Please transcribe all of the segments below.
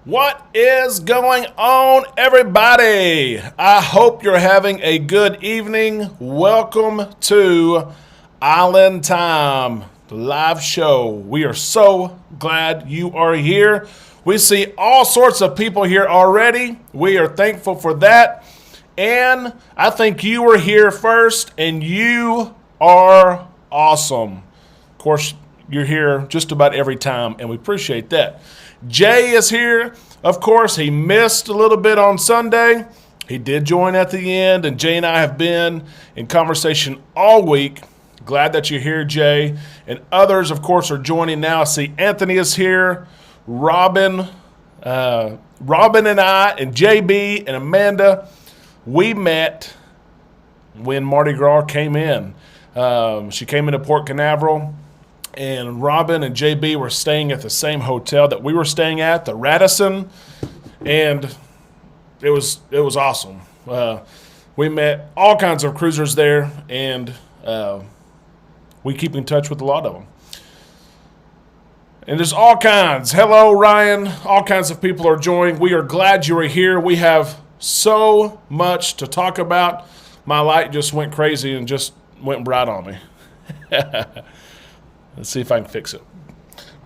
What is going on, everybody? I hope you're having a good evening. Welcome to Island Time, the live show. We are so glad you are here. We see all sorts of people here already. We are thankful for that. And I think you were here first, and you are awesome. Of course, you're here just about every time, and we appreciate that. Jay is here. Of course, he missed a little bit on Sunday. He did join at the end, and Jay and I have been in conversation all week. Glad that you're here, Jay. And others, of course, are joining now. I see Anthony is here, Robin and I, and JB and Amanda. We met when Mardi Gras came in. She came into Port Canaveral. And Robin and JB were staying at the same hotel that we were staying at, the Radisson, and it was awesome. We met all kinds of cruisers there, and we keep in touch with a lot of them. And there's all kinds. Hello, Ryan. All kinds of people are joining. We are glad you are here. We have so much to talk about. My light just went crazy and just went bright on me. Let's see if I can fix it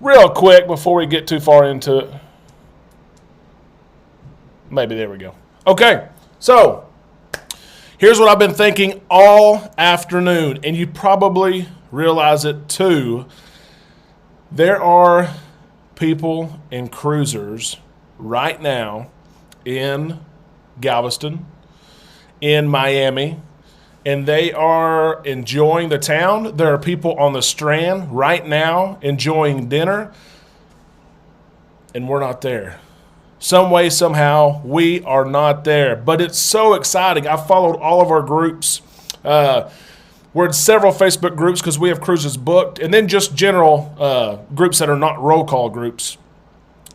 real quick before we get too far into it. Maybe there we go. Okay, so here's what I've been thinking all afternoon, and you probably realize it too. There are people and cruisers right now in Galveston, in Miami, and they are enjoying the town. There are people on the Strand right now enjoying dinner, and we're not there. Some way, somehow, we are not there. But it's so exciting. I followed all of our groups. We're in several Facebook groups because we have cruises booked, and then just general groups that are not roll call groups.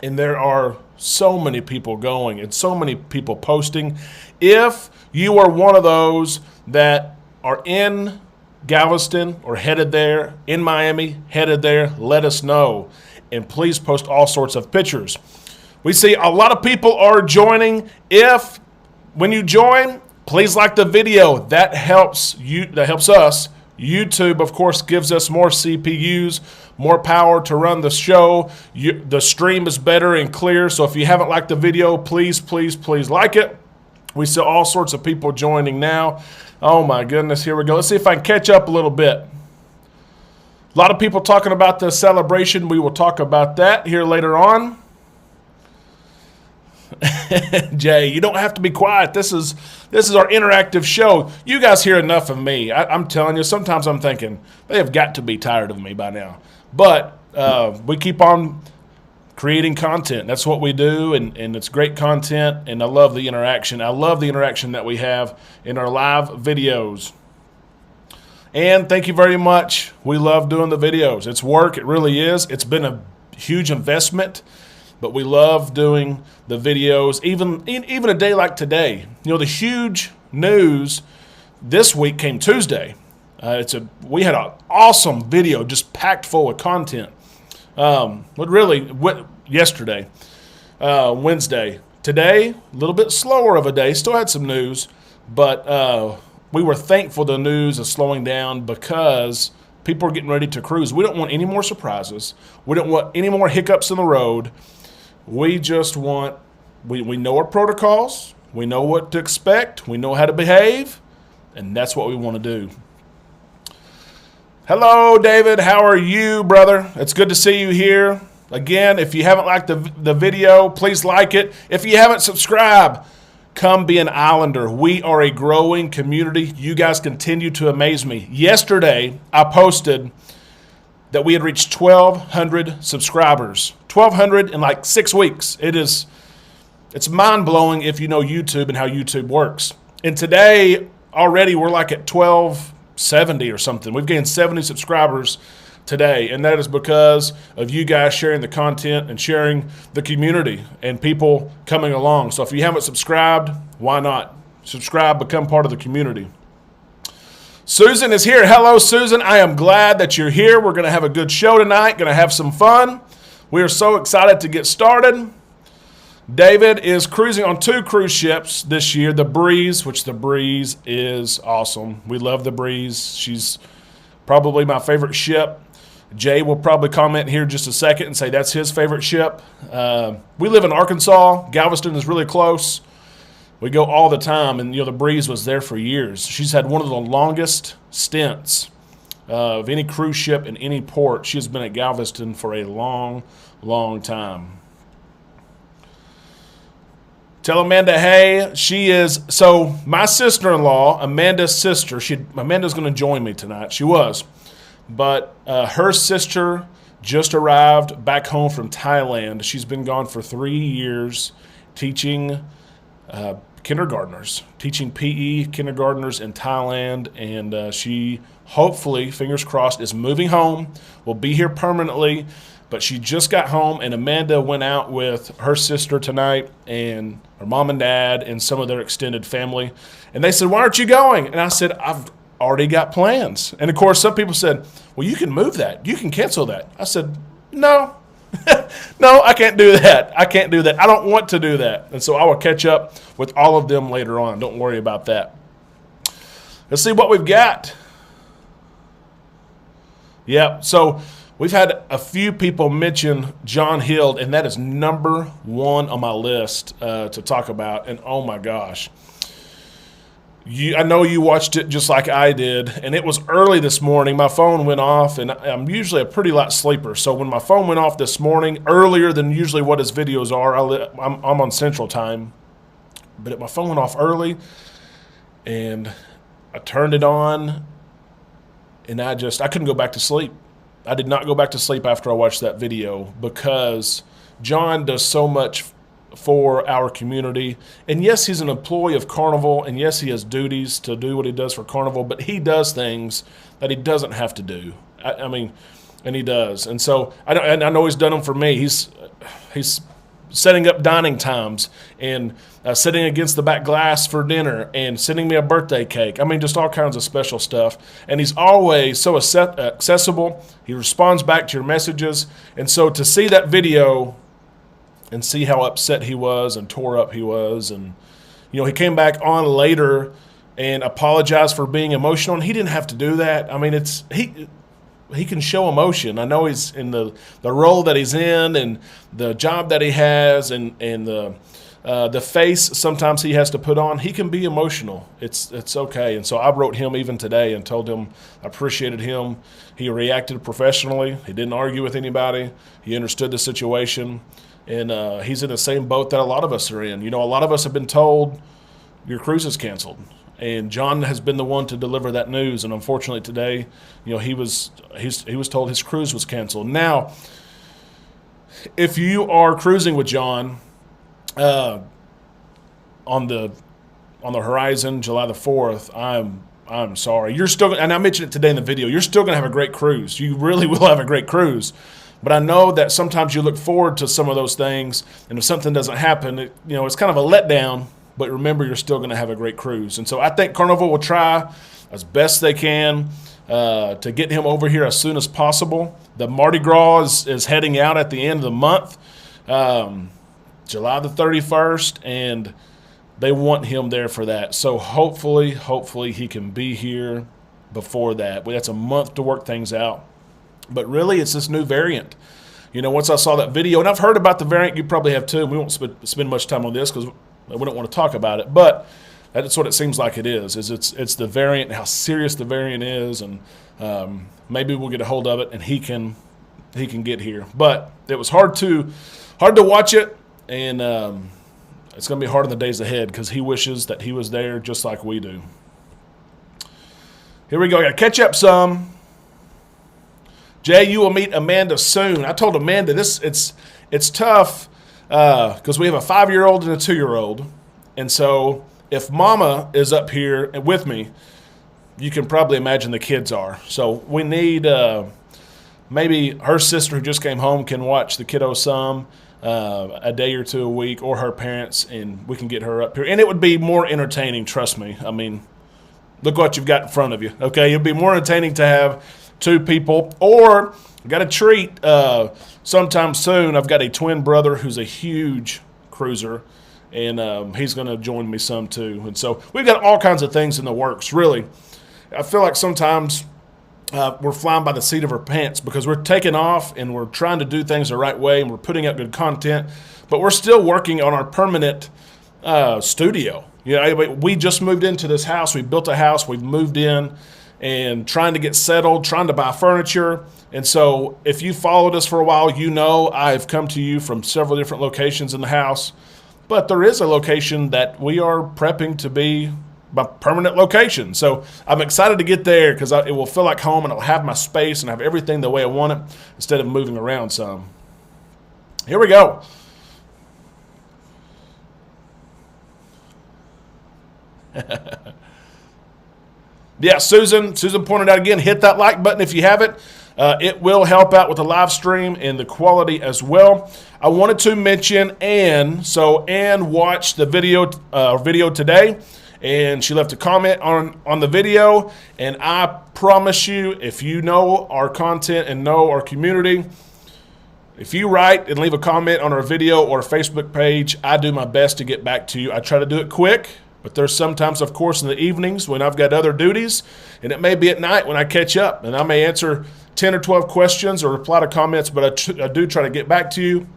And there are so many people going and so many people posting. If you are one of those that are in Galveston or headed there, in Miami, headed there, let us know. And please post all sorts of pictures. We see a lot of people are joining. When you join, please like the video. That helps you. That helps us. YouTube, of course, gives us more CPUs, more power to run the show. The stream is better and clear. So if you haven't liked the video, please, please, please like it. We see all sorts of people joining now. Oh, my goodness. Here we go. Let's see if I can catch up a little bit. A lot of people talking about the celebration. We will talk about that here later on. Jay, you don't have to be quiet. This is our interactive show. You guys hear enough of me. I'm telling you, sometimes I'm thinking they have got to be tired of me by now. But we keep on creating content. That's what we do, and it's great content, and I love the interaction. I love the interaction that we have in our live videos. And thank you very much. We love doing the videos. It's work. It really is. It's been a huge investment, but we love doing the videos, even a day like today. You know, the huge news this week came Tuesday. We had an awesome video, just packed full of content. Yesterday, Wednesday. Today, a little bit slower of a day. Still had some news, but we were thankful the news is slowing down because people are getting ready to cruise. We don't want any more surprises. We don't want any more hiccups in the road. We just want, we know our protocols. We know what to expect. We know how to behave, and that's what we want to do. Hello, David. How are you, brother? It's good to see you here. Again, if you haven't liked the video, please like it. If you haven't subscribed, come be an Islander. We are a growing community. You guys continue to amaze me. Yesterday, I posted that we had reached 1,200 subscribers. 1,200 in like 6 weeks. It's mind-blowing if you know YouTube and how YouTube works. And today, already, we're like at 1,270 or something. We've gained 70 subscribers today, and that is because of you guys sharing the content and sharing the community and people coming along. So if you haven't subscribed, why not? Subscribe, become part of the community. Susan is here. Hello, Susan. I am glad that you're here. We're going to have a good show tonight, going to have some fun. We are so excited to get started. David is cruising on 2 cruise ships this year. The Breeze, which the Breeze is awesome. We love the Breeze. She's probably my favorite ship. Jay will probably comment here in just a second and say that's his favorite ship. We live in Arkansas. Galveston is really close. We go all the time, and the Breeze was there for years. She's had one of the longest stints of any cruise ship in any port. She has been at Galveston for a long, long time. Tell Amanda, hey, she is, so my sister-in-law, Amanda's sister, Amanda's going to join me tonight. She was. But her sister just arrived back home from Thailand. She's been gone for 3 years teaching kindergartners, teaching PE kindergartners in Thailand. And she hopefully, fingers crossed, is moving home, will be here permanently. But she just got home, and Amanda went out with her sister tonight and her mom and dad and some of their extended family. And they said, why aren't you going? And I said, I've already got plans. And, of course, some people said, well, you can move that. You can cancel that. I said, no. No, I can't do that. I can't do that. I don't want to do that. And so I will catch up with all of them later on. Don't worry about that. Let's see what we've got. Yeah, so we've had a few people mention John Hill, and that is number 1 on my list to talk about. And oh my gosh, I know you watched it just like I did, and it was early this morning. My phone went off, and I'm usually a pretty light sleeper. So when my phone went off this morning, earlier than usually what his videos are, I'm on Central Time, but my phone went off early, and I turned it on, and I couldn't go back to sleep. I did not go back to sleep after I watched that video because John does so much for our community. And yes, he's an employee of Carnival, and yes, he has duties to do what he does for Carnival, but he does things that he doesn't have to do. I mean, and he does. And so I know he's done them for me. He's setting up dining times and sitting against the back glass for dinner and sending me a birthday cake. I mean, just all kinds of special stuff. And he's always so accessible. He responds back to your messages. And so to see that video and see how upset he was and tore up he was, and he came back on later and apologized for being emotional, and he didn't have to do that. I mean, he can show emotion. I know he's in the role that he's in and the job that he has and the face sometimes he has to put on. He can be emotional. It's okay. And so I wrote him even today and told him I appreciated him. He reacted professionally. He didn't argue with anybody. He understood the situation. And he's in the same boat that a lot of us are in. A lot of us have been told your cruise is canceled. And John has been the one to deliver that news. And unfortunately today, he was told his cruise was canceled. Now, if you are cruising with John on the horizon, July the 4th, I'm sorry. You're still, and I mentioned it today in the video, you're still going to have a great cruise. You really will have a great cruise. But I know that sometimes you look forward to some of those things, and if something doesn't happen, it's kind of a letdown. But remember, you're still going to have a great cruise. And so I think Carnival will try as best they can to get him over here as soon as possible. The Mardi Gras is heading out at the end of the month, July the 31st, and they want him there for that. So hopefully he can be here before that. But that's a month to work things out. But really, it's this new variant. Once I saw that video, and I've heard about the variant, you probably have too, and we won't spend much time on this because we don't want to talk about it, but that's what it seems like it is it's the variant and how serious the variant is, and maybe we'll get a hold of it and he can get here. But it was hard to watch it, and it's going to be hard in the days ahead because he wishes that he was there just like we do. Here we go. I got to catch up some. Jay, you will meet Amanda soon. I told Amanda it's tough because we have a 5-year-old and a 2-year-old. And so if Mama is up here with me, you can probably imagine the kids are. So we need maybe her sister who just came home can watch the kiddos some a day or two a week, or her parents, and we can get her up here. And it would be more entertaining, trust me. I mean, look what you've got in front of you. Okay, it'd be more entertaining to have 2 people. Or I got a treat sometime soon. I've got a twin brother who's a huge cruiser, and he's going to join me some too. And so we've got all kinds of things in the works, really. I feel like sometimes we're flying by the seat of our pants because we're taking off and we're trying to do things the right way and we're putting out good content, but we're still working on our permanent studio. We just moved into this house. We built a house. We've moved in and trying to get settled, trying to buy furniture. And so if you followed us for a while, you know I've come to you from several different locations in the house. But there is a location that we are prepping to be my permanent location. So I'm excited to get there because it will feel like home and I'll have my space and have everything the way I want it instead of moving around some. Here we go. Yeah, Susan pointed out again, hit that like button if you haven't. It will help out with the live stream and the quality as well. I wanted to mention Ann. So Ann watched the video today, and she left a comment on the video. And I promise you, if you know our content and know our community, if you write and leave a comment on our video or Facebook page, I do my best to get back to you. I try to do it quick. But there's sometimes, of course, in the evenings when I've got other duties, and it may be at night when I catch up, and I may answer 10 or 12 questions or reply to comments, but I do try to get back to you.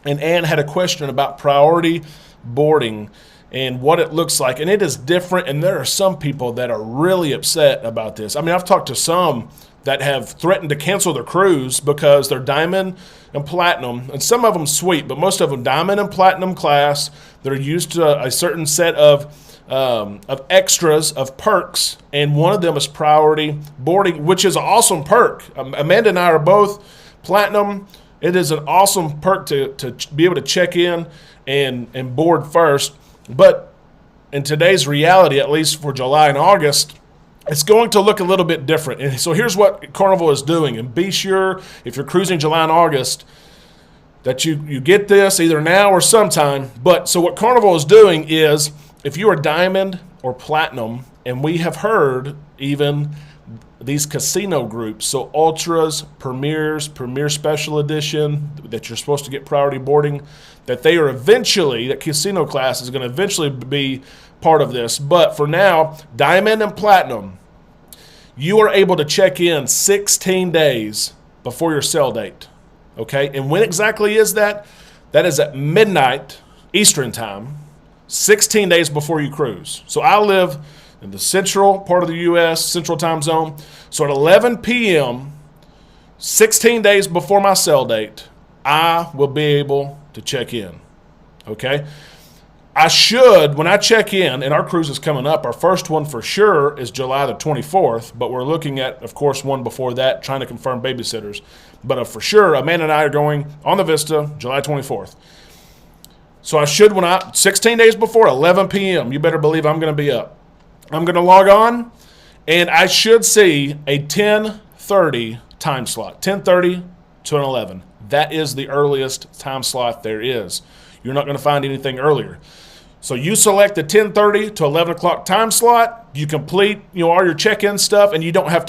And Ann had a question about priority boarding and what it looks like, and it is different, and there are some people that are really upset about this. I mean, I've talked to some that have threatened to cancel their cruise because they're diamond and platinum, and some of them sweet, but most of them diamond and platinum class. They're used to a certain set of extras, of perks, and one of them is priority boarding, which is an awesome perk. Amanda and I are both platinum. It is an awesome perk to be able to check in and board first. But in today's reality, at least for July and August, it's going to look a little bit different. And so here's what Carnival is doing. And be sure, if you're cruising July and August, that you get this either now or sometime. But so what Carnival is doing is, if you are diamond or platinum, and we have heard even these casino groups, so ultras, premiers, premier special edition, that you're supposed to get priority boarding, that they are eventually, that casino class is going to eventually be part of this. But for now, diamond and platinum, you are able to check in 16 days before your sale date. Okay, and when exactly is that? That is at midnight Eastern time, 16 days before you cruise. So I live in the central part of the U.S., central time zone. So at 11 p.m., 16 days before my sale date, I will be able to check in. Okay? I should, when I check in, and our cruise is coming up, our first one for sure is July the 24th, but we're looking at, of course, one before that, trying to confirm babysitters. But for sure, Amanda and I are going on the Vista July 24th. So I should, 16 days before, 11 p.m., you better believe I'm going to be up. I'm going to log on, and I should see a 10:30 time slot, 10:30 to an 11. That is the earliest time slot there is. You're not going to find anything earlier. So you select the 10:30 to 11 o'clock time slot. You complete, all your check-in stuff, and you don't have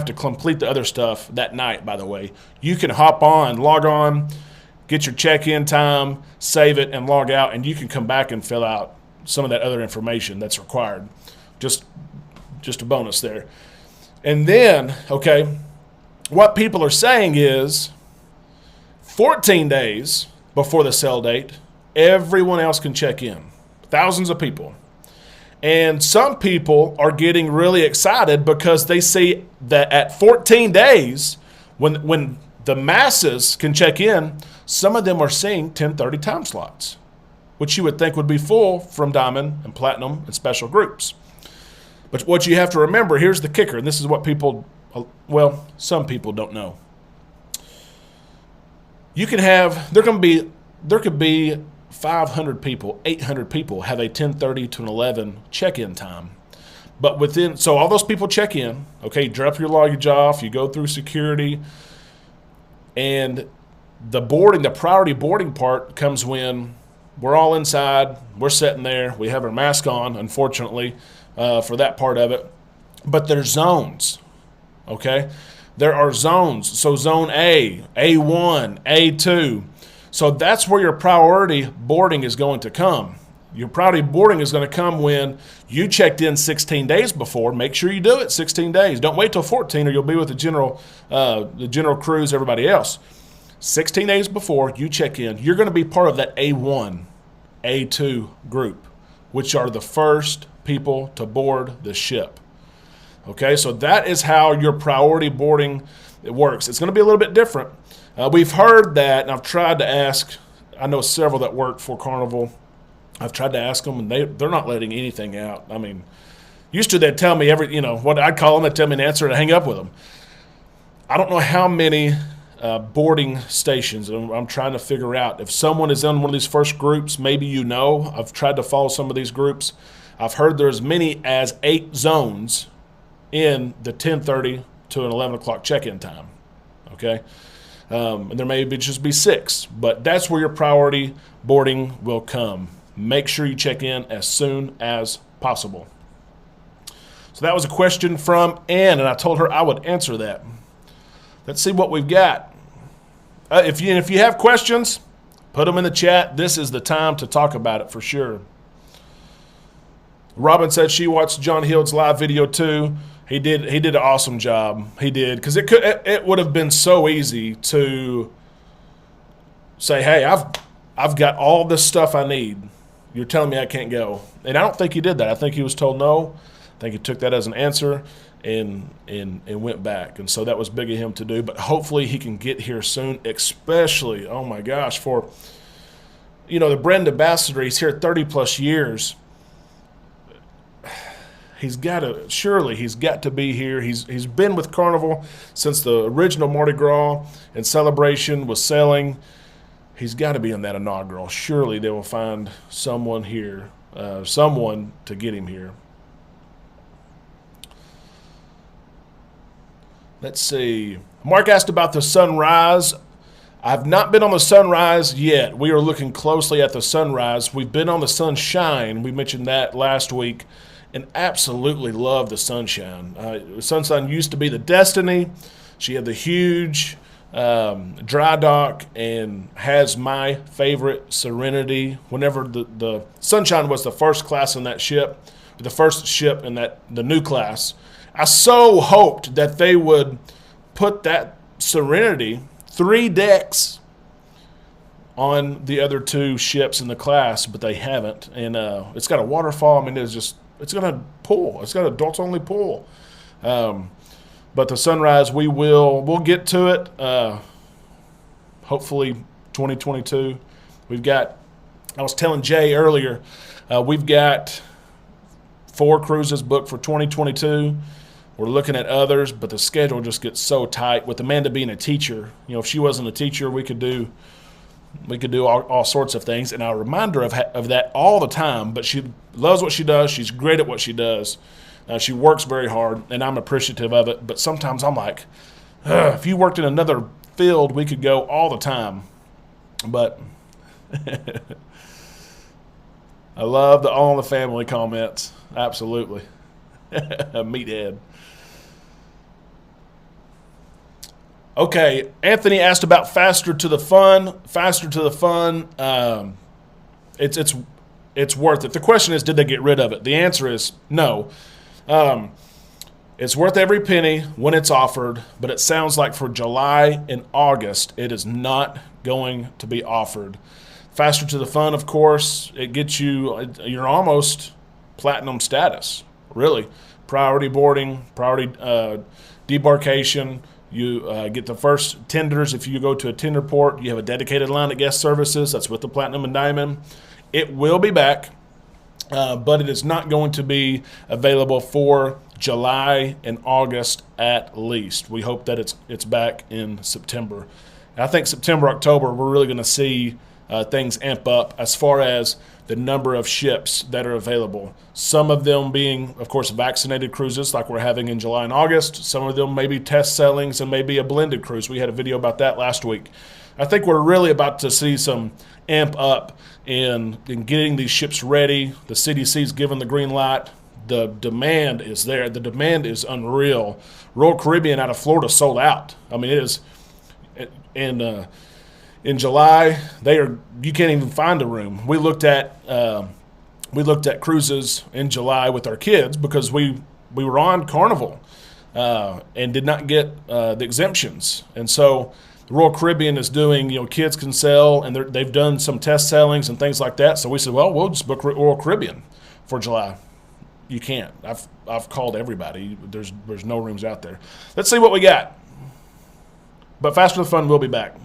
to complete the other stuff that night. By the way, you can hop on, log on, get your check-in time, save it, and log out, and you can come back and fill out some of that other information that's required. Just a bonus there. And then, okay, what people are saying is 14 days before the sale date, everyone else can check in. Thousands of people. And some people are getting really excited because they see that at 14 days, when the masses can check in, some of them are seeing 10:30 time slots, which you would think would be full from diamond and platinum and special groups. But what you have to remember, here's the kicker, and this is what some people don't know. You can have, there could be 500 people, 800 people have a 10:30 to an 11 check-in time. But so all those people check in, okay, drop your luggage off, you go through security, and the priority boarding part comes when we're all inside, we're sitting there, we have our mask on, unfortunately, for that part of it. But there's zones, okay? There are zones. So zone A, A1, A2. So that's where your priority boarding is going to come. Your priority boarding is going to come when you checked in 16 days before. Make sure you do it 16 days. Don't wait till 14 or you'll be with the general crews, everybody else. 16 days before you check in, you're going to be part of that A1, A2 group, which are the first people to board the ship. Okay, so that is how your priority boarding works. It's going to be a little bit different. We've heard that, and I've tried to ask, I know several that work for Carnival. I've tried to ask them, and they're not letting anything out. I mean, used to they'd tell me what I'd call them, they'd tell me an answer and hang up with them. I don't know how many boarding stations, and I'm trying to figure out if someone is in one of these first groups, maybe you know. I've tried to follow some of these groups. I've heard there's as many as 8 zones in the 10:30 to an 11 o'clock check-in time, okay? And there may just be 6, but that's where your priority boarding will come. Make sure you check in as soon as possible. So that was a question from Ann, and I told her I would answer that. Let's see what we've got. If you have questions, put them in the chat. This is the time to talk about it for sure. Robin said she watched John Hild's live video too. He did an awesome job. He did, because it would have been so easy to say, hey, I've got all this stuff I need. You're telling me I can't go. And I don't think he did that. I think he was told no. I think he took that as an answer and went back. And so that was big of him to do. But hopefully he can get here soon, especially, oh my gosh, for, the brand ambassador. He's here 30-plus years. He's got to be here. He's been with Carnival since the original Mardi Gras and celebration was selling. He's got to be on that inaugural. Surely they will find someone here, someone to get him here. Let's see. Mark asked about the sunrise. I've not been on the sunrise yet. We are looking closely at the sunrise. We've been on the sunshine. We mentioned that last week. And absolutely love the sunshine. Sunshine used to be the Destiny. She had the huge dry dock and has my favorite Serenity. Whenever the Sunshine was the first class in that ship, the first ship in the new class, I so hoped that they would put that Serenity 3 decks on the other 2 ships in the class, but they haven't. And it's got a waterfall. I mean, it's going to pull. It's got adults-only pull. But the sunrise, we'll get to it. Hopefully 2022. I was telling Jay earlier, we've got 4 cruises booked for 2022. We're looking at others, but the schedule just gets so tight. With Amanda being a teacher, if she wasn't a teacher, we could do all sorts of things, and I remind her of that all the time. But she loves what she does. She's great at what she does. She works very hard, and I'm appreciative of it. But sometimes I'm like, if you worked in another field, we could go all the time. But I love the All in the Family comments. Absolutely. Meathead. Okay, Anthony asked about Faster to the Fun. Faster to the Fun, it's worth it. The question is, did they get rid of it? The answer is no. It's worth every penny when it's offered, but it sounds like for July and August, it is not going to be offered. Faster to the Fun, of course, it gets you're almost platinum status, really. Priority boarding, priority debarkation. You get the first tenders. If you go to a tender port, you have a dedicated line at guest services. That's with the Platinum and Diamond. It will be back, but it is not going to be available for July and August at least. We hope that it's back in September. I think September, October, we're really going to see things amp up as far as the number of ships that are available. Some of them being, of course, vaccinated cruises like we're having in July and August. Some of them may be test sailings and maybe a blended cruise. We had a video about that last week. I think we're really about to see some amp up in getting these ships ready. The CDC's given the green light. The demand is there. The demand is unreal. Royal Caribbean out of Florida sold out. I mean, it is. And In July, you can't even find a room. We looked at cruises in July with our kids because we were on Carnival and did not get the exemptions. And so the Royal Caribbean is doing, kids can sell, and they've done some test sailings and things like that. So we said, well, we'll just book Royal Caribbean for July. You can't. I've called everybody. There's no rooms out there. Let's see what we got. But Faster the Fun will be back.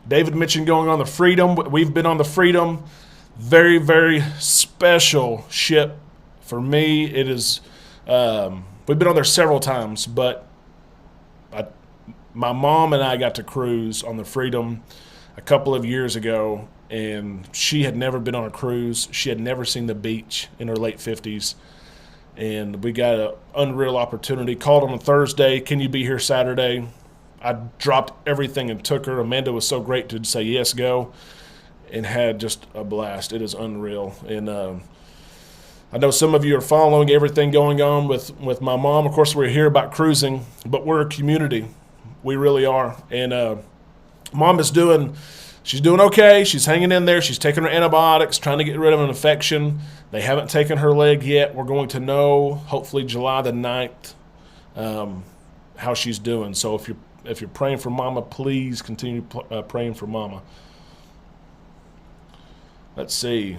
David mentioned going on the Freedom. We've been on the Freedom. Very, very special ship for me. It is. We've been on there several times, but my mom and I got to cruise on the Freedom a couple of years ago, and she had never been on a cruise. She had never seen the beach in her late 50s, and we got an unreal opportunity. Called on a Thursday. Can you be here Saturday? I dropped everything and took her. Amanda was so great to say yes, go, and had just a blast. It is unreal. And I know some of you are following everything going on with my mom. Of course, we're here about cruising, but we're a community. We really are. And Mom is she's doing okay. She's hanging in there. She's taking her antibiotics, trying to get rid of an infection. They haven't taken her leg yet. We're going to know, hopefully July the 9th, how she's doing. So if you're praying for Mama, please continue praying for Mama. Let's see.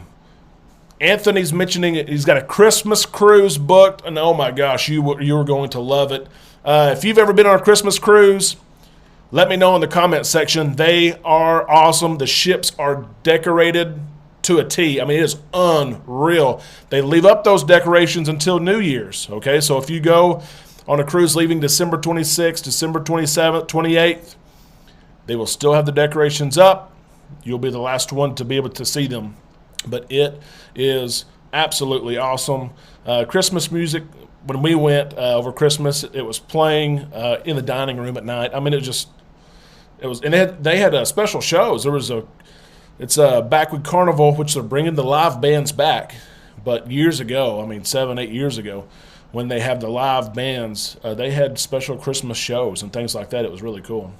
Anthony's mentioning it. He's got a Christmas cruise booked, and oh my gosh, you are going to love it. If you've ever been on a Christmas cruise, let me know in the comment section. They are awesome. The ships are decorated to a T. I mean, it is unreal. They leave up those decorations until New Year's. Okay, so if you go on a cruise leaving December 26th, December 27th, 28th, they will still have the decorations up. You'll be the last one to be able to see them. But it is absolutely awesome. Christmas music, when we went over Christmas, it was playing in the dining room at night. I mean, it was, and they had special shows. It's back with Carnival, which they're bringing the live bands back. But years ago, 7-8 years ago, when they have the live bands, they had special Christmas shows and things like that. It was really cool.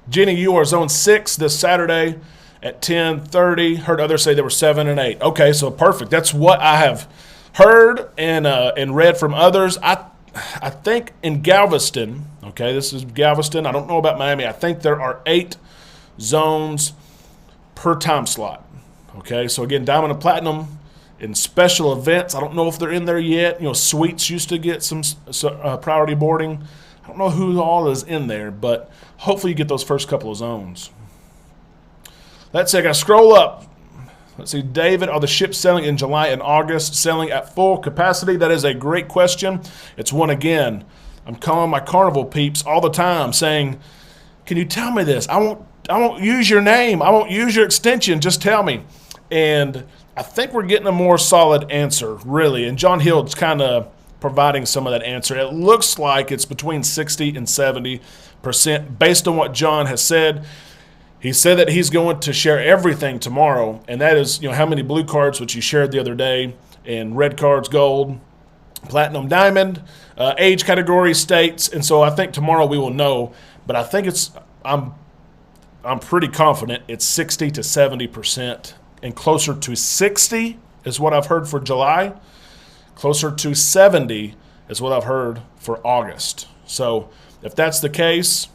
Jenny, you are Zone 6 this Saturday at 10:30. Heard others say there were 7 and 8. Okay, so perfect. That's what I have heard and read from others. I think in Galveston, okay, this is Galveston. I don't know about Miami. I think there are 8 zones per time slot. Okay, so again, Diamond and Platinum in special events. I don't know if they're in there yet. Suites used to get some priority boarding. I don't know who all is in there, but hopefully you get those first couple of zones. Let's see, I got to scroll up. Let's see, David, are the ships sailing in July and August, sailing at full capacity? That is a great question. It's one again. I'm calling my Carnival peeps all the time saying, can you tell me this? I won't use your name. I won't use your extension. Just tell me. And I think we're getting a more solid answer, really. And John Hill's kind of providing some of that answer. It looks like it's between 60 and 70% based on what John has said. He said that he's going to share everything tomorrow, and that is, how many blue cards, which he shared the other day, and red cards, gold, platinum, diamond, age category, states, and so I think tomorrow we will know. But I think I'm pretty confident it's 60 to 70%, and closer to 60 is what I've heard for July. Closer to 70 is what I've heard for August. So if that's the case,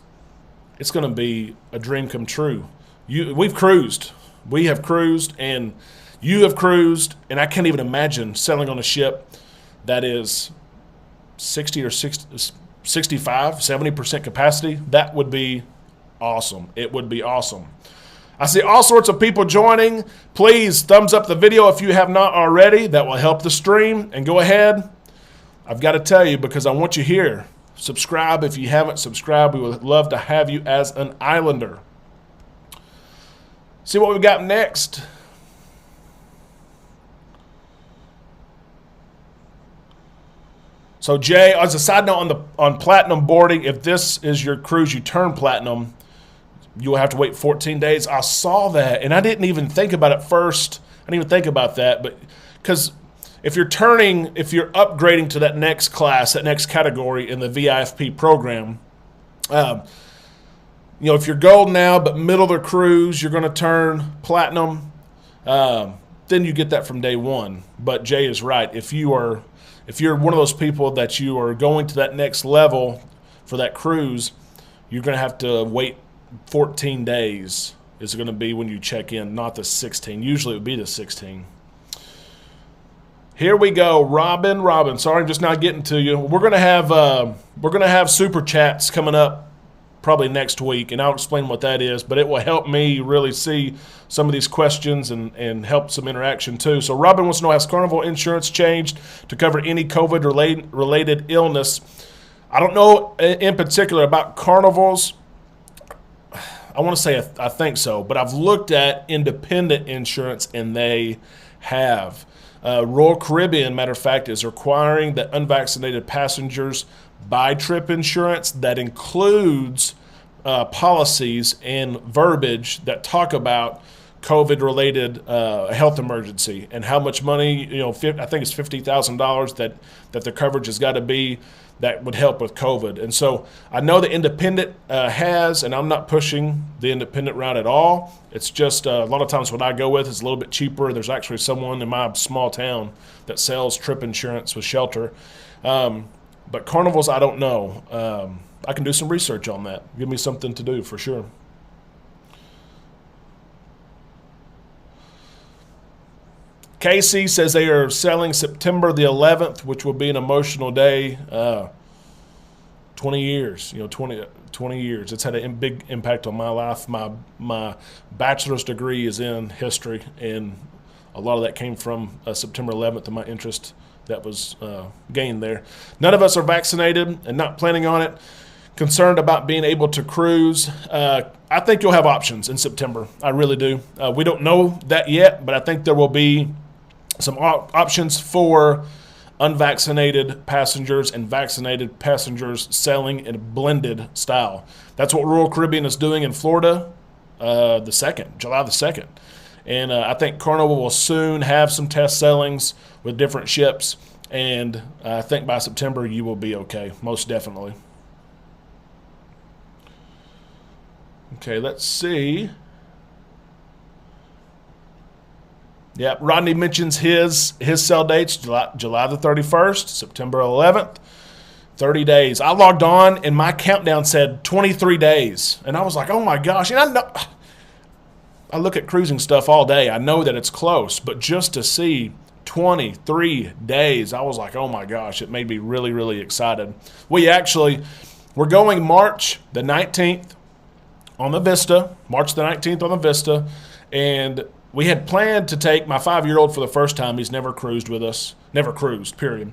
it's going to be a dream come true. We've cruised. We have cruised, and you have cruised, and I can't even imagine sailing on a ship that is 60 or 65, 70% capacity. That would be awesome. It would be awesome. I see all sorts of people joining. Please thumbs up the video if you have not already. That will help the stream. And go ahead. I've got to tell you, because I want you here. Subscribe if you haven't subscribed. We would love to have you as an islander. See what we've got next. So Jay, as a side note on platinum boarding, if this is your cruise, you turn platinum, you will have to wait 14 days. I saw that, and I didn't even think about it first. I didn't even think about that, but because if you're upgrading to that next class, that next category in the VIFP program, if you're gold now but middle of the cruise, you're going to turn platinum. Then you get that from day one. But Jay is right. If you're one of those people that you are going to that next level for that cruise, you're going to have to wait 14 days is going to be when you check in, not the 16. Usually it would be the 16. Here we go, Robin. Sorry, I'm just not getting to you. We're gonna have super chats coming up probably next week, and I'll explain what that is. But it will help me really see some of these questions and help some interaction too. So Robin wants to know, has Carnival insurance changed to cover any COVID related illness? I don't know in particular about Carnivals. I want to say I think so, but I've looked at independent insurance and they have. Royal Caribbean, matter of fact, is requiring that unvaccinated passengers buy trip insurance that includes policies and verbiage that talk about COVID-related health emergency and how much money, I think it's $50,000 that the coverage has got to be that would help with COVID. And so I know the independent has, and I'm not pushing the independent route at all. It's just a lot of times what I go with is a little bit cheaper. There's actually someone in my small town that sells trip insurance with shelter. But Carnivals, I don't know. I can do some research on that. Give me something to do for sure. Casey says they are selling September the 11th, which will be an emotional day. 20 years, 20 years. It's had a big impact on my life. My bachelor's degree is in history, and a lot of that came from September 11th and my interest that was gained there. None of us are vaccinated and not planning on it. Concerned about being able to cruise. I think you'll have options in September. I really do. We don't know that yet, but I think there will be some options for unvaccinated passengers and vaccinated passengers sailing in a blended style. That's what Royal Caribbean is doing in Florida July the 2nd. And I think Carnival will soon have some test sailings with different ships. And I think by September you will be okay, most definitely. Okay, let's see. Yeah, Rodney mentions his sell dates, July the 31st, September 11th, 30 days. I logged on and my countdown said 23 days. And I was like, oh my gosh. And I look at cruising stuff all day. I know that it's close, but just to see 23 days, I was like, oh my gosh, it made me really, really excited. We're going March the 19th on the Vista, and we had planned to take my 5-year-old for the first time. He's never cruised with us, period.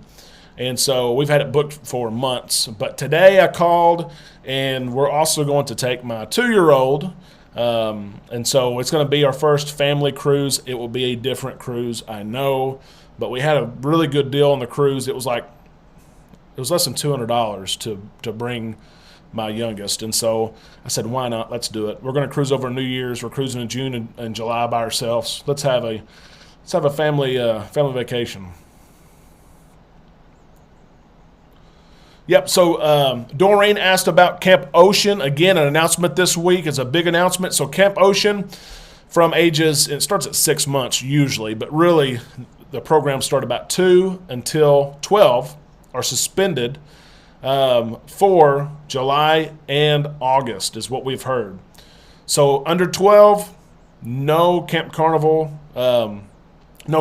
And so we've had it booked for months. But today I called, and we're also going to take my 2-year-old. And so it's going to be our first family cruise. It will be a different cruise, I know. But we had a really good deal on the cruise. It was less than $200 to bring my youngest. And so I said, why not? Let's do it. We're going to cruise over New Year's. We're cruising in June and July by ourselves. Let's have a family vacation. Yep. So Doreen asked about Camp Ocean. Again, an announcement this week. It's a big announcement. So Camp Ocean, from ages, it starts at 6 months usually, but really the programs start about 2 until 12 are suspended for July and August is what we've heard. So under 12, no Camp Carnival. And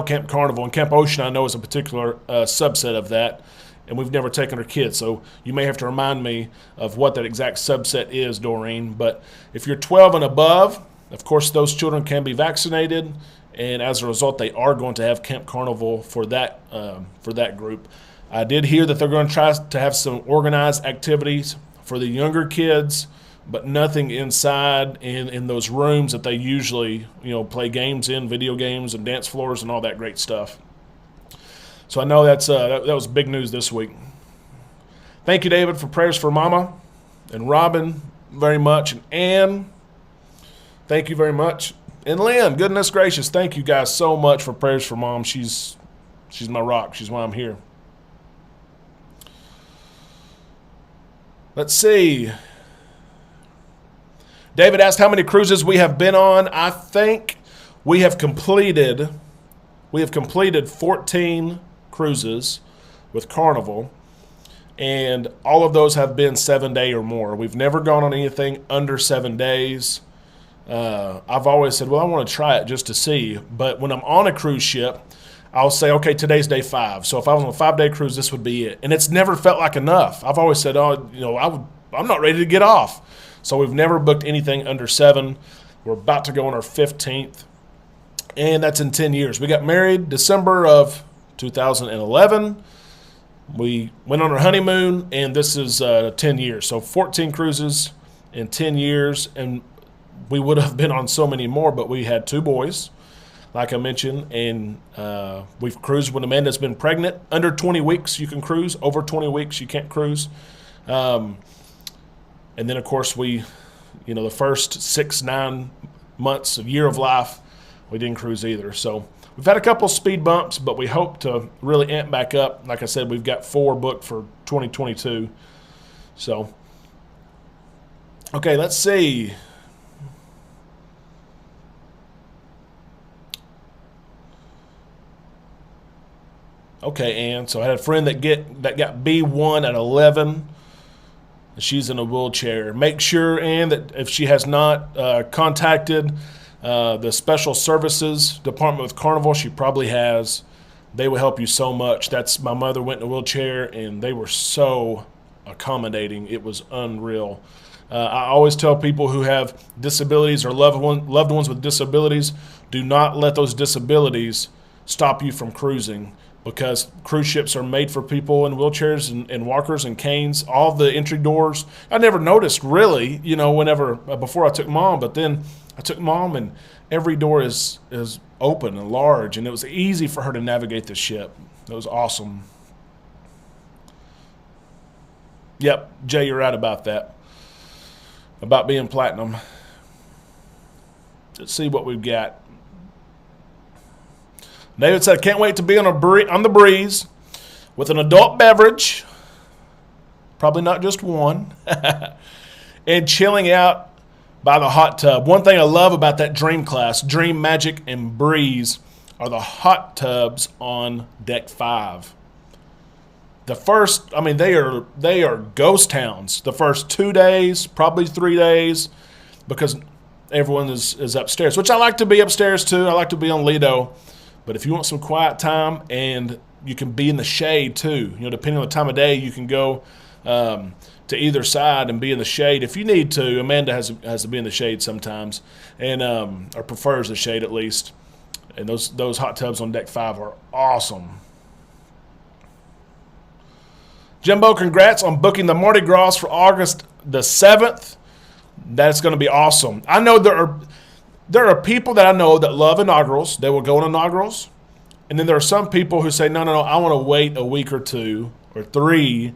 Camp Ocean I know is a particular subset of that, and we've never taken our kids. So you may have to remind me of what that exact subset is, Doreen. But if you're 12 and above, of course those children can be vaccinated, and as a result they are going to have Camp Carnival for that group. I did hear that they're going to try to have some organized activities for the younger kids, but nothing inside in those rooms that they usually, play games in, video games and dance floors and all that great stuff. So I know that was big news this week. Thank you, David, for prayers for Mama and Robin very much, and Ann, thank you very much. And Lynn, goodness gracious, thank you guys so much for prayers for Mom. She's She's my rock. She's why I'm here. Let's see. David asked how many cruises we have been on. I think we have completed 14 cruises with Carnival, and all of those have been 7-day or more. We've never gone on anything under 7 days. I've always said, well, I want to try it just to see. But when I'm on a cruise ship, I'll say, okay, today's day 5. So if I was on a 5-day cruise, this would be it. And it's never felt like enough. I've always said, I'm not ready to get off. So we've never booked anything under 7. We're about to go on our 15th, and that's in 10 years. We got married December of 2011. We went on our honeymoon, and this is 10 years. So 14 cruises in 10 years, and we would have been on so many more, but we had 2 boys, like I mentioned, and we've cruised when Amanda's been pregnant. Under 20 weeks, you can cruise. Over 20 weeks, you can't cruise. And then, of course, the first 6-9 months, a year of life, we didn't cruise either. So we've had a couple of speed bumps, but we hope to really amp back up. Like I said, we've got 4 booked for 2022. So, okay, let's see. Okay, Ann. So I had a friend that got B1 at 11. She's in a wheelchair. Make sure, Ann, that if she has not contacted the Special Services Department with Carnival, she probably has. They will help you so much. My mother went in a wheelchair, and they were so accommodating. It was unreal. I always tell people who have disabilities or loved ones with disabilities, do not let those disabilities stop you from cruising, because cruise ships are made for people in wheelchairs and walkers and canes. All the entry doors, I never noticed really, whenever before I took Mom, but then I took Mom, and every door is open and large, and it was easy for her to navigate the ship. It was awesome. Yep, Jay, you're right about that, about being platinum. Let's see what we've got. David said, can't wait to be on the breeze with an adult beverage, probably not just one, and chilling out by the hot tub. One thing I love about that Dream class, Dream, Magic, and Breeze, are the hot tubs on deck 5. The first, they are ghost towns. The first 2 days, probably 3 days, because everyone is upstairs, which I like to be upstairs too. I like to be on Lido. But if you want some quiet time, and you can be in the shade too, depending on the time of day, you can go to either side and be in the shade if you need to. Amanda has to be in the shade sometimes, and or prefers the shade at least. And those hot tubs on deck 5 are awesome. Jimbo, congrats on booking the Mardi Gras for August the 7th. That's going to be awesome. I know there are people that I know that love inaugurals. They will go on inaugurals. And then there are some people who say, no, I want to wait a week or 2 or 3,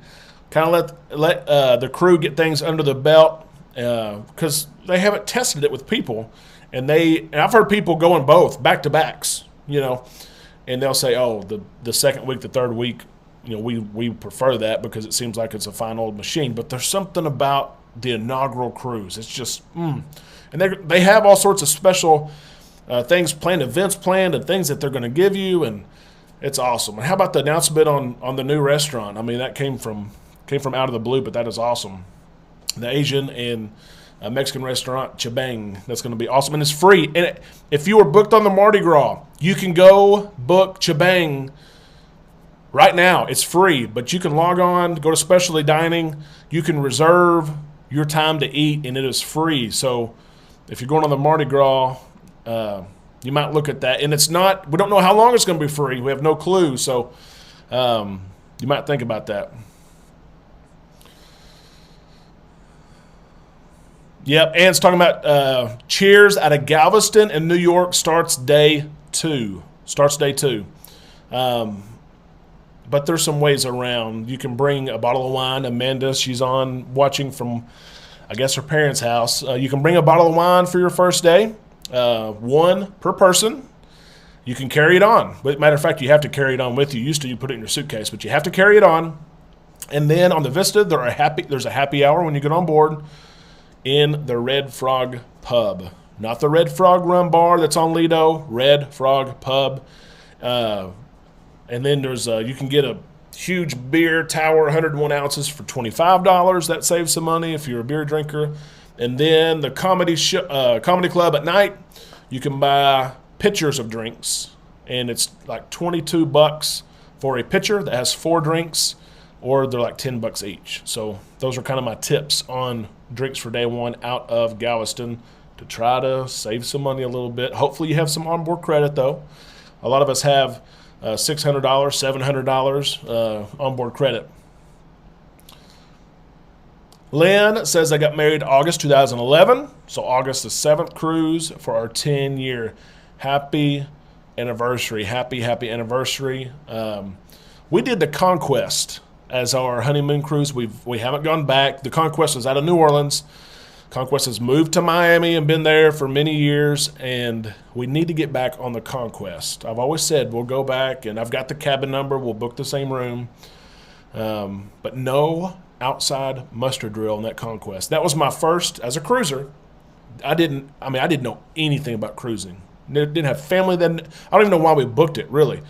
kind of let the crew get things under the belt, because they haven't tested it with people. And I've heard people going both, back-to-backs, and they'll say, oh, the second week, the third week, we prefer that because it seems like it's a fine old machine. But there's something about the inaugural cruise. It's just, And they have all sorts of special things planned, events planned, and things that they're going to give you, and it's awesome. And how about the announcement on the new restaurant? That came from out of the blue, but that is awesome. The Asian and Mexican restaurant, Chabang, that's going to be awesome, and it's free. And if you were booked on the Mardi Gras, you can go book Chabang right now. It's free, but you can log on, go to specialty dining. You can reserve your time to eat, and it is free. So if you're going on the Mardi Gras, you might look at that. And we don't know how long it's going to be free. We have no clue. So you might think about that. Yep, Ann's talking about Cheers out of Galveston in New York starts day 2. But there's some ways around. You can bring a bottle of wine. Amanda, she's on watching from, I guess, her parents' house. You can bring a bottle of wine for your first day, 1 per person. You can carry it on. But matter of fact, you have to carry it on with you. Used to, you put it in your suitcase, but you have to carry it on. And then on the Vista, there's a happy hour when you get on board in the Red Frog Pub. Not the Red Frog Rum Bar that's on Lido, Red Frog Pub. And then there's you can get a huge beer tower, 101 ounces for $25. That saves some money if you're a beer drinker. And then the comedy club at night, you can buy pitchers of drinks, and it's like $22 for a pitcher that has 4 drinks, or they're like $10 each. So those are kind of my tips on drinks for day one out of Galveston to try to save some money a little bit. Hopefully you have some onboard credit though. A lot of us have $600, $700 onboard credit. Lynn says, I got married August 2011, so August the 7th cruise for our 10-year. Happy anniversary. Happy anniversary. We did the Conquest as our honeymoon cruise. We haven't gone back. The Conquest was out of New Orleans. Conquest has moved to Miami and been there for many years, and we need to get back on the Conquest. I've always said we'll go back, and I've got the cabin number. We'll book the same room. But no outside muster drill in that Conquest. That was my first as a cruiser. I didn't know anything about cruising. Didn't have family then. I don't even know why we booked it, really.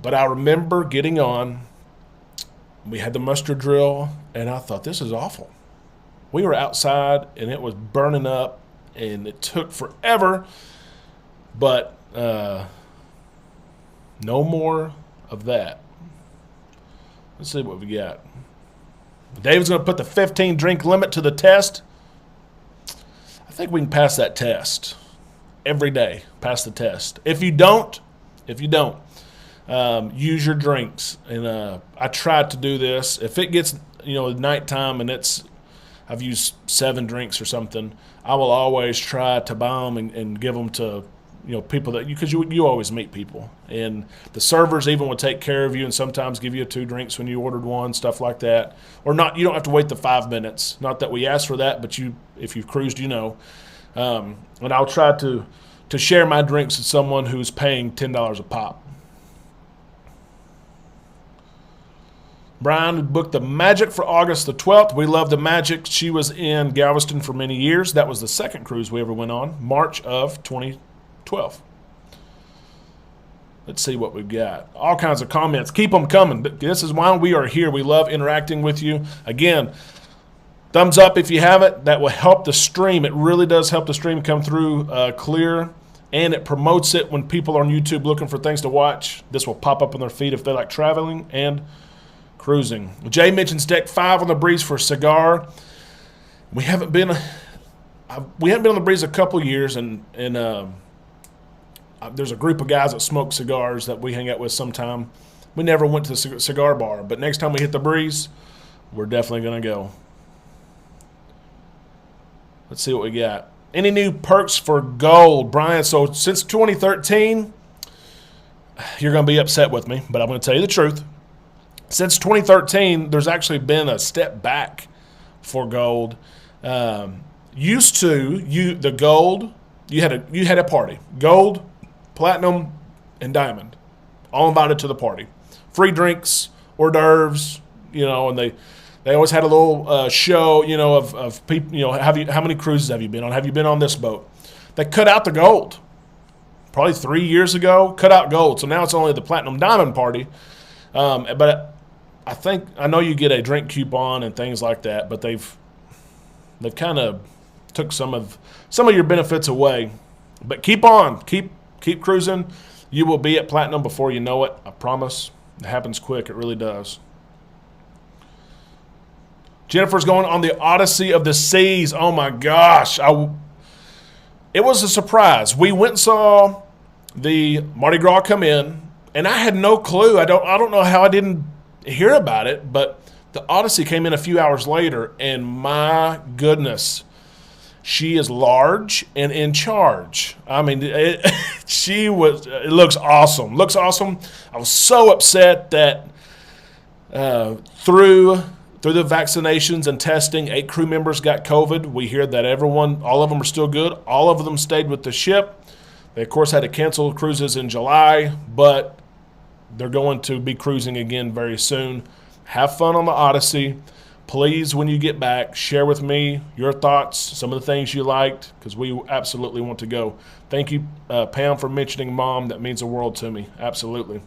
But I remember getting on. We had the muster drill, and I thought, this is awful. We were outside, and it was burning up, and it took forever. But no more of that. Let's see what we got. David's going to put the 15 drink limit to the test. I think we can pass that test every day. Pass the test. If you don't, use your drinks. And I tried to do this. If it gets nighttime and I've used 7 drinks or something, I will always try to buy them and give them to people that because you always meet people, and the servers even will take care of you and sometimes give you 2 drinks when you ordered one, stuff like that. Or not, you don't have to wait the 5 minutes. Not that we ask for that, but if you've cruised, and I'll try to share my drinks with someone who's paying $10 a pop. Brian booked the Magic for August the 12th. We love the Magic. She was in Galveston for many years. That was the second cruise we ever went on, March of 2012. Let's see what we've got. All kinds of comments. Keep them coming. This is why we are here. We love interacting with you. Again, thumbs up if you haven't. That will help the stream. It really does help the stream come through clear, and it promotes it when people are on YouTube looking for things to watch. This will pop up on their feed if they like traveling and cruising. Jay mentions deck 5 on the breeze for a cigar. We haven't been on the breeze a couple years, and there's a group of guys that smoke cigars that we hang out with sometime. We never went to the cigar bar, but next time we hit the breeze, we're definitely going to go. Let's see what we got. Any new perks for gold, Brian? So since 2013, you're going to be upset with me, but I'm going to tell you the truth. Since 2013, there's actually been a step back for gold. Used to, the gold, you had a party. Gold, platinum, and diamond, all invited to the party. Free drinks, hors d'oeuvres, and they always had a little show, of people. How many cruises have you been on? Have you been on this boat? They cut out the gold. Probably 3 years ago, cut out gold. So now it's only the platinum diamond party. But I know you get a drink coupon and things like that, but they've kind of took some of your benefits away. But keep on, keep cruising. You will be at platinum before you know it. I promise. It happens quick. It really does. Jennifer's going on the Odyssey of the Seas. Oh my gosh. It was a surprise. We went and saw the Mardi Gras come in, and I had no clue. I don't know how I didn't hear about it, but the Odyssey came in a few hours later, and my goodness, she is large and in charge. I mean, it looks awesome. Looks awesome. I was so upset that through the vaccinations and testing, 8 crew members got COVID. We hear that all of them are still good. All of them stayed with the ship. They, of course, had to cancel cruises in July, but they're going to be cruising again very soon. Have fun on the Odyssey. Please, when you get back, share with me your thoughts, some of the things you liked, because we absolutely want to go. Thank you, Pam, for mentioning Mom. That means the world to me. Absolutely.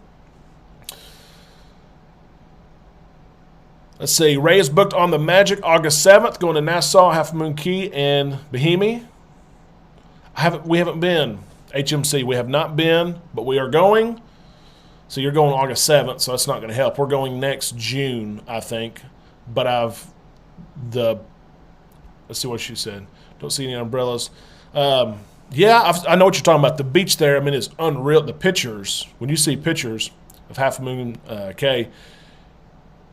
Let's see. Ray is booked on the Magic August 7th, going to Nassau, Half Moon Cay, and Bohemia. We haven't been. HMC, we have not been, but we are going. So you're going August 7th, so that's not going to help. We're going next June, I think. But let's see what she said. Don't see any umbrellas. Yeah, I know what you're talking about. The beach there, I mean, is unreal. The pictures, when you see pictures of Half Moon Cay,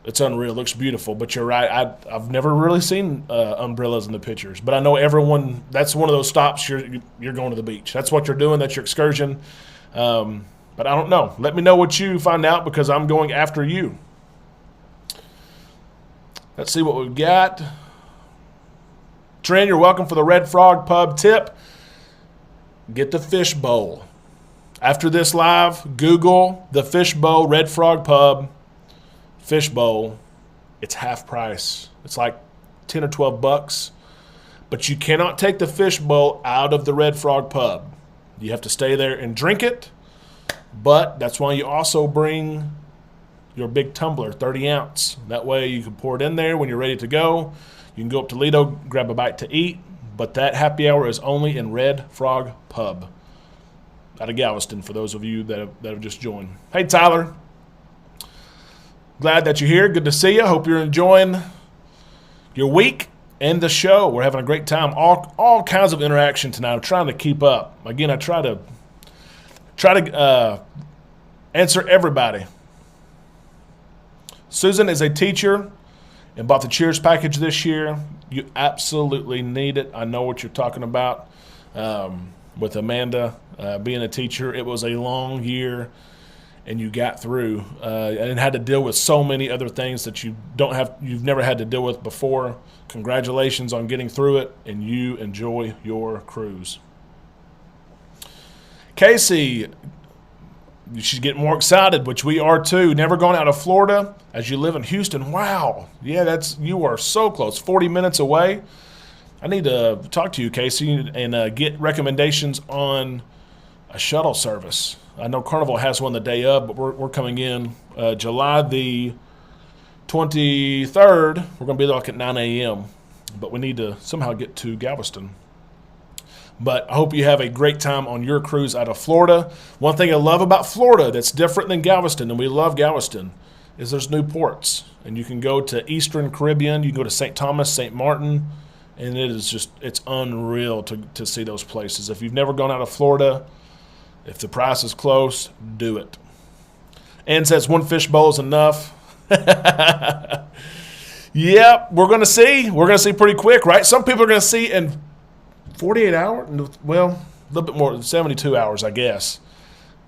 it's unreal. It looks beautiful. But you're right. I've never really seen umbrellas in the pictures. But I know everyone, that's one of those stops you're going to the beach. That's what you're doing. That's your excursion. But I don't know. Let me know what you find out because I'm going after you. Let's see what we've got. Trent, you're welcome for the Red Frog Pub tip. Get the fish bowl. After this live, Google the fish bowl, Red Frog Pub, fish bowl. It's half price. It's like 10 or 12 bucks. But you cannot take the fish bowl out of the Red Frog Pub. You have to stay there and drink it. But that's why you also bring your big tumbler, 30 ounce. That way you can pour it in there when you're ready to go. You can go up to Lido, grab a bite to eat. But that happy hour is only in Red Frog Pub out of Galveston for those of you that have just joined. Hey, Tyler. Glad that you're here. Good to see you. Hope you're enjoying your week and the show. We're having a great time. All kinds of interaction tonight. I'm trying to keep up. Again, I try to answer everybody. Susan is a teacher and bought the Cheers package this year. You absolutely need it. I know what you're talking about. With Amanda being a teacher, it was a long year, and you got through and had to deal with so many other things that you've never had to deal with before. Congratulations on getting through it, and you enjoy your cruise. Casey, she's getting more excited, which we are too. Never gone out of Florida as you live in Houston. Wow. Yeah, you are so close, 40 minutes away. I need to talk to you, Casey, and get recommendations on a shuttle service. I know Carnival has one the day of, but we're coming in July the 23rd. We're going to be there like at 9 a.m., but we need to somehow get to Galveston. But I hope you have a great time on your cruise out of Florida. One thing I love about Florida that's different than Galveston, and we love Galveston, is there's new ports. And you can go to Eastern Caribbean, you can go to St. Thomas, St. Martin, and it's unreal to see those places. If you've never gone out of Florida, if the price is close, do it. Ann says one fish bowl is enough. Yep, we're going to see. We're going to see pretty quick, right? Some people are going to see in 48 hours? Well, a little bit more than 72 hours, I guess.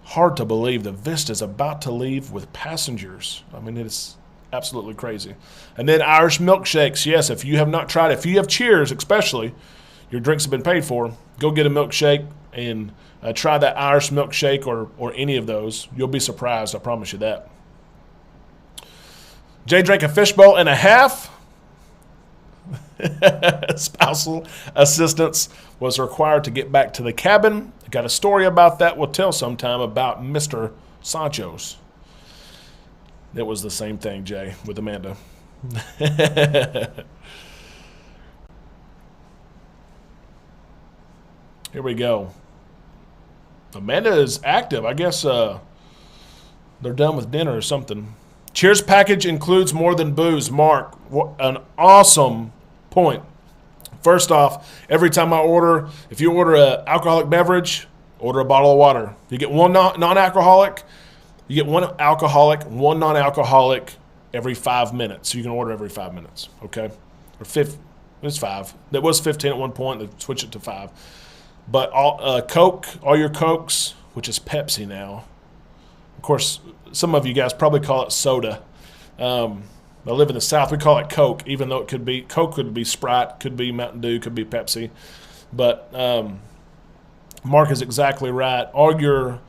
Hard to believe the Vista's about to leave with passengers. I mean, it's absolutely crazy. And then Irish milkshakes. Yes, if you have not tried it, if you have Cheers especially, your drinks have been paid for, go get a milkshake and try that Irish milkshake or any of those. You'll be surprised, I promise you that. Jay drank a fishbowl and a half. Spousal assistance was required to get back to the cabin. Got a story about that we'll tell sometime about Mr. Sancho's. It was the same thing, Jay, with Amanda. Here we go. Amanda is active. I guess they're done with dinner or something. Cheers package includes more than booze. Mark, what an awesome point. First off, every time I order, if you order an alcoholic beverage, order a bottle of water. You get one non-alcoholic, you get one alcoholic, one non-alcoholic every 5 minutes. So you can order every 5 minutes, okay? It's 5. That was 15 at one point. They switched it to 5. But Coke, all your Cokes, which is Pepsi now. Of course, some of you guys probably call it soda. I live in the South. We call it Coke, even though Coke could be Sprite, could be Mountain Dew, could be Pepsi. But Mark is exactly right. All your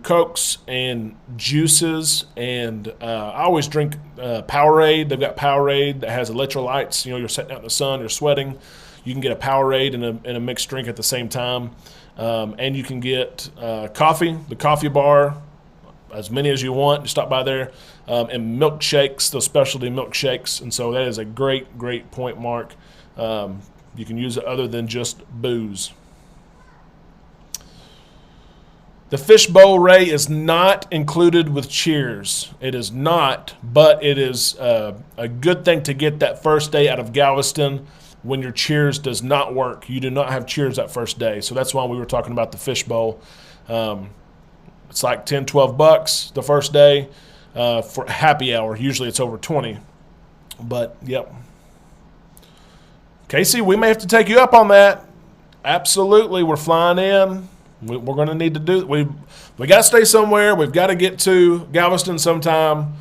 Cokes and juices, and I always drink Powerade. They've got Powerade that has electrolytes. You're sitting out in the sun, you're sweating. You can get a Powerade and a mixed drink at the same time. And you can get coffee, the coffee bar, as many as you want. You stop by there. And milkshakes, those specialty milkshakes. And so that is a great, great point, Mark. You can use it other than just booze. The fishbowl, Ray, is not included with Cheers. It is not, but it is a good thing to get that first day out of Galveston when your Cheers does not work. You do not have Cheers that first day. So that's why we were talking about the fishbowl. It's like $10, $12 the first day for happy hour. Usually it's over 20. But, yep. Casey, we may have to take you up on that. Absolutely. We're flying in. We're going to need to do. We got to stay somewhere. We've got to get to Galveston sometime.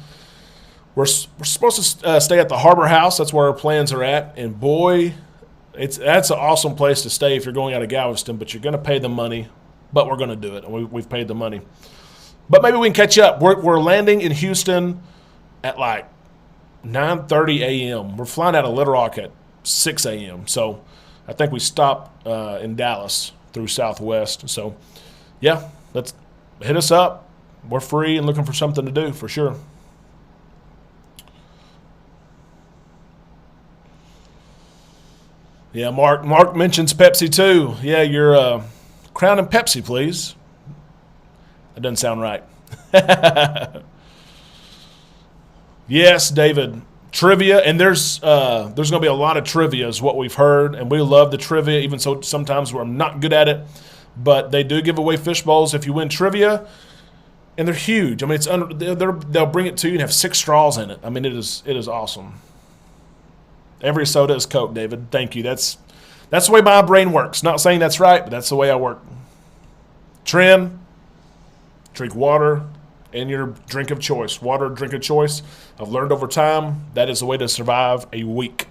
We're supposed to stay at the Harbor House. That's where our plans are at. And boy, that's an awesome place to stay if you're going out of Galveston. But you're going to pay the money. But we're going to do it. We've paid the money. But maybe we can catch up. We're landing in Houston at like 9:30 a.m. We're flying out of Little Rock at 6 a.m. So I think we stop in Dallas through Southwest. So, yeah, let's hit us up. We're free and looking for something to do for sure. Yeah, Mark mentions Pepsi too. Yeah, you're Crown and Pepsi, please. That doesn't sound right. Yes, David. Trivia, and there's going to be a lot of trivia is what we've heard, and we love the trivia, even so sometimes we're not good at it. But they do give away fish bowls if you win trivia, and they're huge. I mean, they'll bring it to you and have 6 straws in it. I mean, it is awesome. Every soda is Coke, David. Thank you. That's the way my brain works. Not saying that's right, but that's the way I work. Trend, drink water, and your drink of choice. Water, drink of choice. I've learned over time that is the way to survive a week.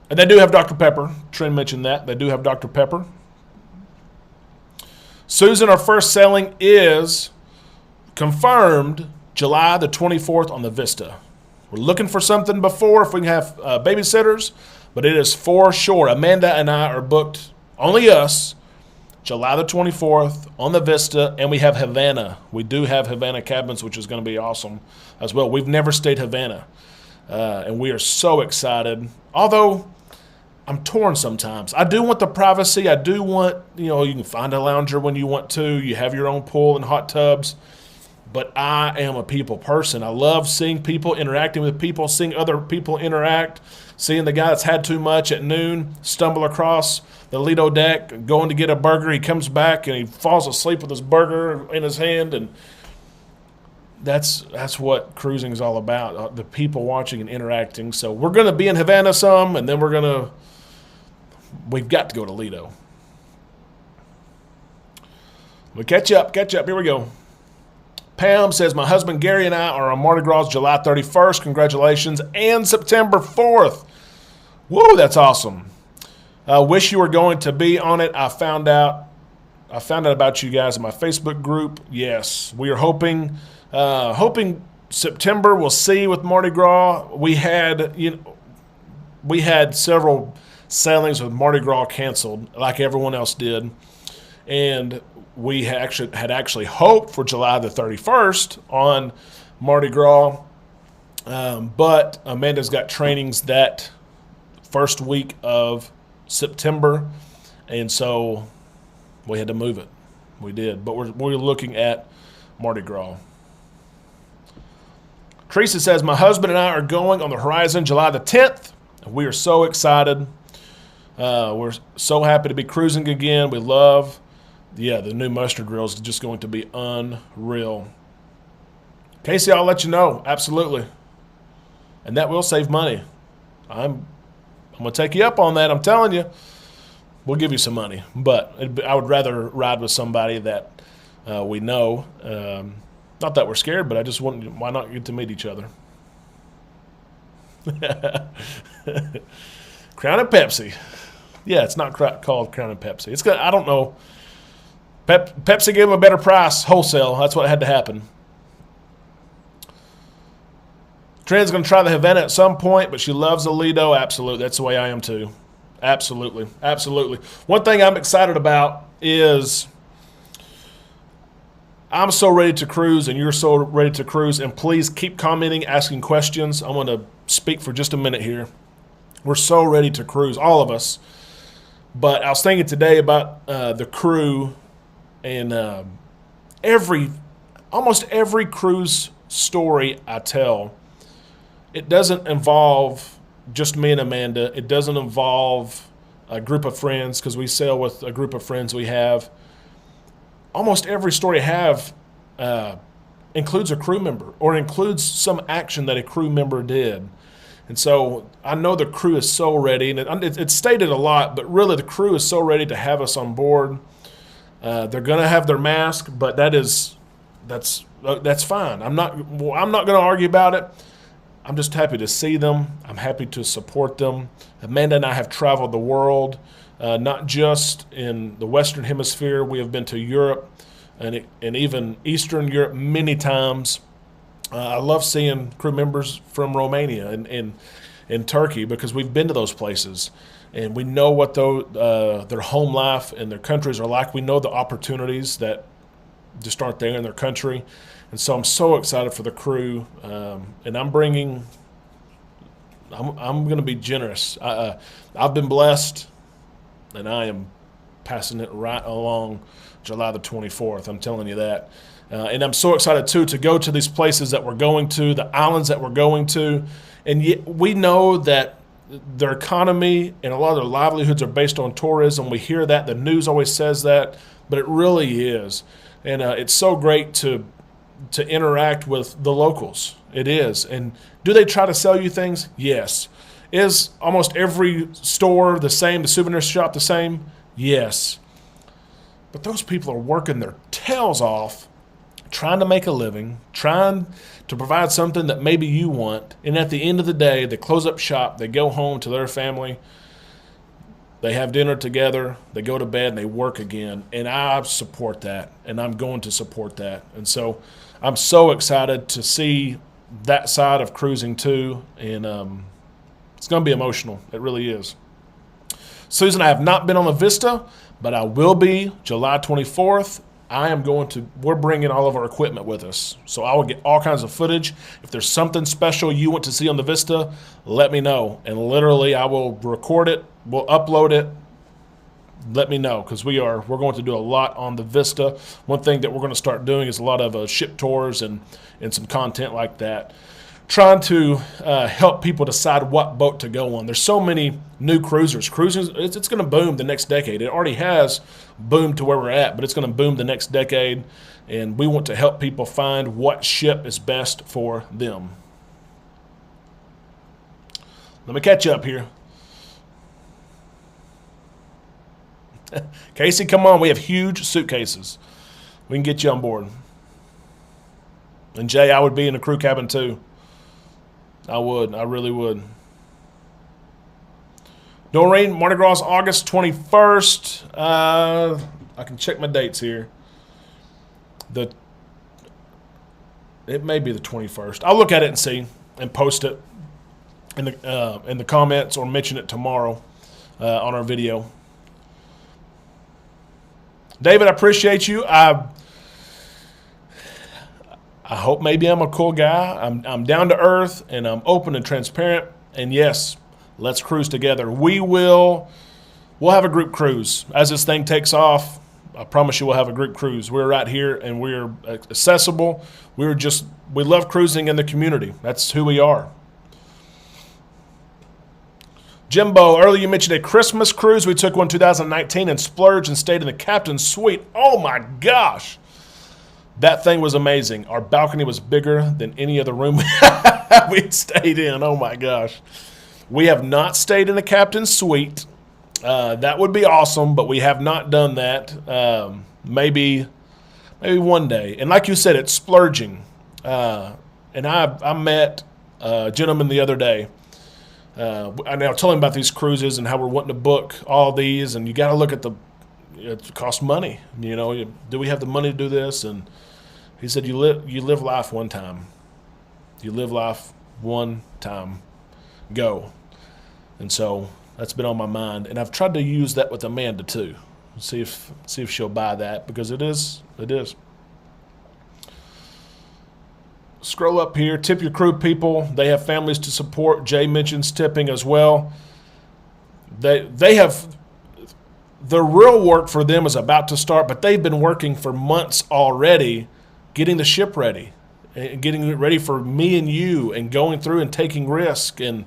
And they do have Dr. Pepper. Trent mentioned that. They do have Dr. Pepper. Susan, our first sailing is confirmed July the 24th on the Vista. We're looking for something before if we can have babysitters, but it is for sure. Amanda and I are booked, only us, July the 24th on the Vista, and we have Havana. We do have Havana cabins, which is going to be awesome as well. We've never stayed Havana, and we are so excited. Although I'm torn sometimes. I do want the privacy. I do want, you can find a lounger when you want to. You have your own pool and hot tubs. But I am a people person. I love seeing people, interacting with people, seeing other people interact, seeing the guy that's had too much at noon stumble across the Lido deck, going to get a burger. He comes back and he falls asleep with his burger in his hand. And that's what cruising is all about, the people watching and interacting. So we're going to be in Havana some, and then we've got to go to Lido. We'll catch up. Here we go. Pam says, my husband Gary and I are on Mardi Gras July 31st. Congratulations. And September 4th. Whoa, that's awesome. Wish you were going to be on it. I found out about you guys in my Facebook group. Yes, we are hoping September. We'll see with Mardi Gras. We had several sailings with Mardi Gras canceled, like everyone else did, and we had actually hoped for July the 31st on Mardi Gras, but Amanda's got trainings that first week of September, and so we had to move it. We did, but we're looking at Mardi Gras. Teresa says, my husband and I are going on the Horizon July the 10th. We are so excited. We're so happy to be cruising again. We love the new mustard grill is just going to be unreal. Casey, I'll let you know. Absolutely. And that will save money. I'm going to take you up on that. I'm telling you. We'll give you some money. But I would rather ride with somebody that we know. Not that we're scared, but I just want, why not get to meet each other? Crown and Pepsi. Yeah, it's not called Crown and Pepsi. It's got, I don't know. Pepsi gave them a better price wholesale. That's what had to happen. Trina's going to try the Havana at some point, but she loves the Lido. Absolutely. That's the way I am too. Absolutely. Absolutely. One thing I'm excited about is I'm so ready to cruise and you're so ready to cruise. And please keep commenting, asking questions. I want to speak for just a minute here. We're so ready to cruise, all of us. But I was thinking today about the crew and almost every cruise story I tell, it doesn't involve just me and Amanda. It doesn't involve a group of friends because we sail with a group of friends we have. Almost every story I have includes a crew member or includes some action that a crew member did. And so I know the crew is so ready, and it's stated a lot, but really the crew is so ready to have us on board. They're going to have their mask, but that's fine. I'm not going to argue about it. I'm just happy to see them. I'm happy to support them. Amanda and I have traveled the world, not just in the Western Hemisphere. We have been to Europe and even Eastern Europe many times. I love seeing crew members from Romania and Turkey because we've been to those places and we know what their home life and their countries are like. We know the opportunities that just aren't there in their country. And so I'm so excited for the crew. And I'm going to be generous. I've been blessed and I am passing it right along July the 24th. I'm telling you that. And I'm so excited, too, to go to these places that we're going to, the islands that we're going to. And yet we know that their economy and a lot of their livelihoods are based on tourism. We hear that. The news always says that. But it really is. And it's so great to interact with the locals. It is. And do they try to sell you things? Yes. Is almost every store the same, the souvenir shop the same? Yes. But those people are working their tails off trying to make a living, trying to provide something that maybe you want, and at the end of the day, they close up shop, they go home to their family, they have dinner together, they go to bed, and they work again, and I support that, and I'm going to support that. And so I'm so excited to see that side of cruising too, and it's going to be emotional. It really is. Susan, I have not been on the Vista, but I will be July 24th. We're bringing all of our equipment with us. So I will get all kinds of footage. If there's something special you want to see on the Vista, let me know. And literally I will record it, we'll upload it. Let me know because we're going to do a lot on the Vista. One thing that we're going to start doing is a lot of ship tours and some content like that. Trying to help people decide what boat to go on. There's so many new cruisers. Cruising, it's going to boom the next decade. It already has boomed to where we're at, but it's going to boom the next decade, and we want to help people find what ship is best for them. Let me catch up here. Casey, come on. We have huge suitcases. We can get you on board. And Jay, I would be in the crew cabin too. I would. I really would. Doreen, Mardi Gras, August 21st. I can check my dates here. It may be the 21st. I'll look at it and see and post it in the comments or mention it tomorrow on our video. David, I appreciate you. I hope maybe I'm a cool guy. I'm down to earth and I'm open and transparent. And yes, let's cruise together. We'll have a group cruise as this thing takes off. I promise you, we'll have a group cruise. We're right here and we're accessible. We love cruising in the community. That's who we are. Jimbo, earlier you mentioned a Christmas cruise. We took one 2019 and splurged and stayed in the captain's suite. Oh my gosh. That thing was amazing. Our balcony was bigger than any other room we'd stayed in. Oh, my gosh. We have not stayed in the captain's suite. That would be awesome, but we have not done that. Maybe one day. And like you said, it's splurging. And I met a gentleman the other day. I now tell him about these cruises and how we're wanting to book all these, and you got to look at it costs money. Do we have the money to do this? And he said, you live life one time. You live life one time. Go. And so that's been on my mind, and I've tried to use that with Amanda too. See if she'll buy that, because it is. Scroll up here. Tip your crew people. They have families to support. Jay mentions tipping as well. They have the real work for them is about to start, but they've been working for months already, getting the ship ready, and getting it ready for me and you, and going through and taking risk. And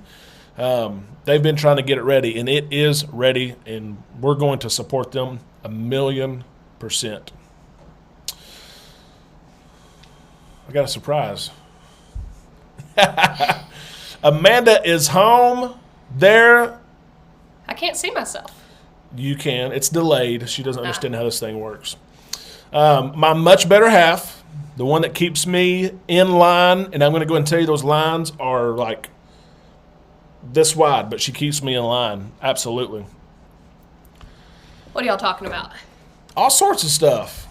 they've been trying to get it ready, and it is ready, and we're going to support them 1,000,000%. I got a surprise. Amanda is home there. I can't see myself. You can. It's delayed. She doesn't understand how this thing works. My much better half, the one that keeps me in line, and I'm going to go and tell you those lines are like this wide, but she keeps me in line. Absolutely. What are y'all talking about? All sorts of stuff.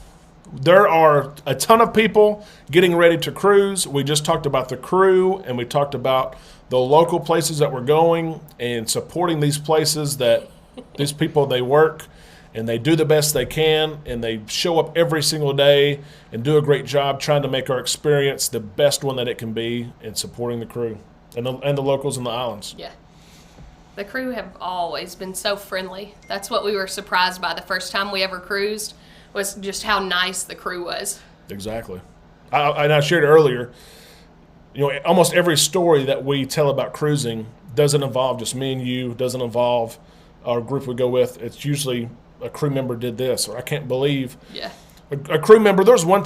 There are a ton of people getting ready to cruise. We just talked about the crew, and we talked about the local places that we're going and supporting these places that these people, they work and they do the best they can, and they show up every single day and do a great job trying to make our experience the best one that it can be, and supporting the crew and the locals in the islands. Yeah. The crew have always been so friendly. That's what we were surprised by the first time we ever cruised, was just how nice the crew was. Exactly. I shared earlier, almost every story that we tell about cruising doesn't involve just me and you, doesn't involve our group we go with. It's usually a crew member did this, or I can't believe. Yeah. A crew member, there was one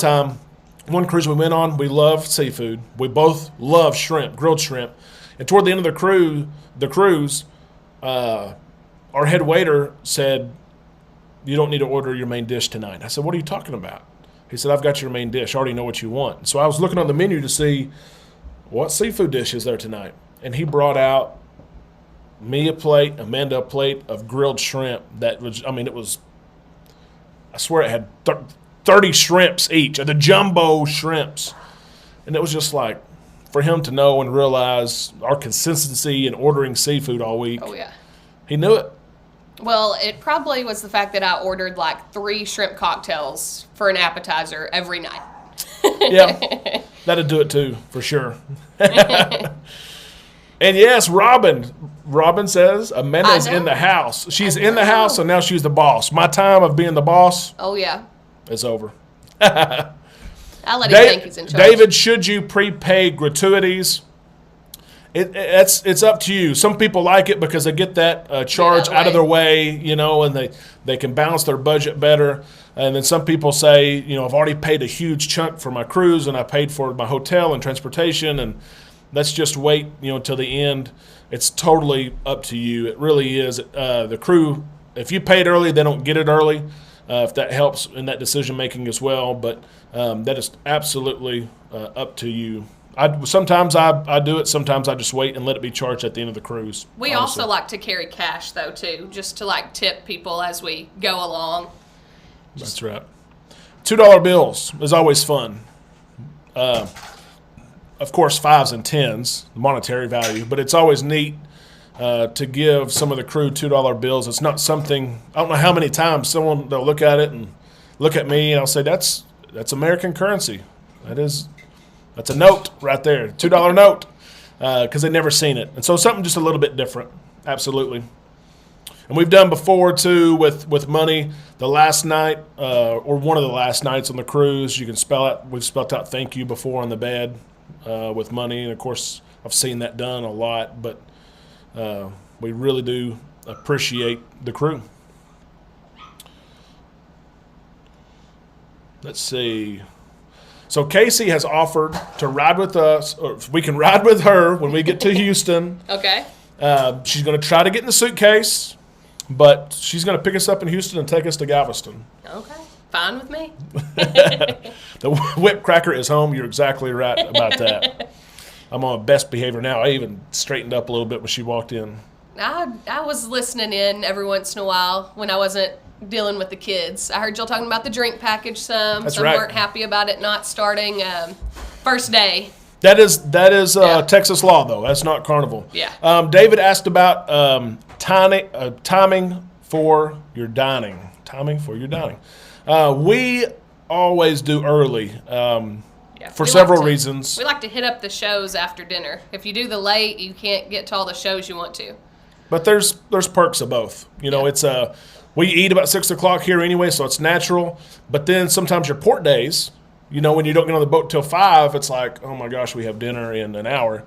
cruise we went on, we loved seafood. We both love shrimp, grilled shrimp. And toward the end of the cruise, our head waiter said, "You don't need to order your main dish tonight." I said, "What are you talking about?" He said, "I've got your main dish. I already know what you want." So I was looking on the menu to see what seafood dish is there tonight. And he brought out me a plate, Amanda a plate of grilled shrimp that was, I swear it had 30 shrimps each, the jumbo shrimps. And it was just like, for him to know and realize our consistency in ordering seafood all week. Oh, yeah. He knew it. Well, it probably was the fact that I ordered like 3 shrimp cocktails for an appetizer every night. Yeah, that'd do it too, for sure. And yes, Robin says Amanda is in the house. She's in the house, and now she's the boss. My time of being the boss is over. I'll let him think he's in charge. David, should you prepay gratuities? It's up to you. Some people like it because they get that charge out of their way, and they can balance their budget better. And then some people say, I've already paid a huge chunk for my cruise, and I paid for my hotel and transportation, and let's just wait, till the end. It's totally up to you. It really is. The crew, if you paid early, they don't get it early, if that helps in that decision making as well. But that is absolutely up to you. Sometimes I do it. Sometimes I just wait and let it be charged at the end of the cruise. We also like to carry cash, though, too, just to tip people as we go along. That's right. $2 bills is always fun. Of course, 5s and 10s, monetary value, but it's always neat to give some of the crew $2 bills. It's not something, I don't know how many times they'll look at it and look at me, and I'll say, that's American currency. That's a note right there, $2 note, because they've never seen it. And so something just a little bit different, absolutely. And we've done before, too, with money. The last night, or one of the last nights on the cruise, we've spelled out thank you before on the bed with money. And, of course, I've seen that done a lot. But we really do appreciate the crew. Let's see. So Casey has offered to ride with us, or we can ride with her when we get to Houston. Okay. She's going to try to get in the suitcase, but she's going to pick us up in Houston and take us to Galveston. Okay. Fine with me. The whip cracker is home. You're exactly right about that. I'm on best behavior now. I even straightened up a little bit when she walked in. I was listening in every once in a while when I wasn't dealing with the kids. I heard y'all talking about the drink package some. That's some right. weren't happy about it not starting first day. That is Texas law, though. That's not Carnival. Yeah. David asked about timing for your dining. Timing for your dining. We always do early for several reasons. We like to hit up the shows after dinner. If you do the late, you can't get to all the shows you want to. But there's perks of both. It's we eat about 6 o'clock here anyway, so it's natural. But then sometimes your port days, when you don't get on the boat till 5, it's like, oh my gosh, we have dinner in an hour.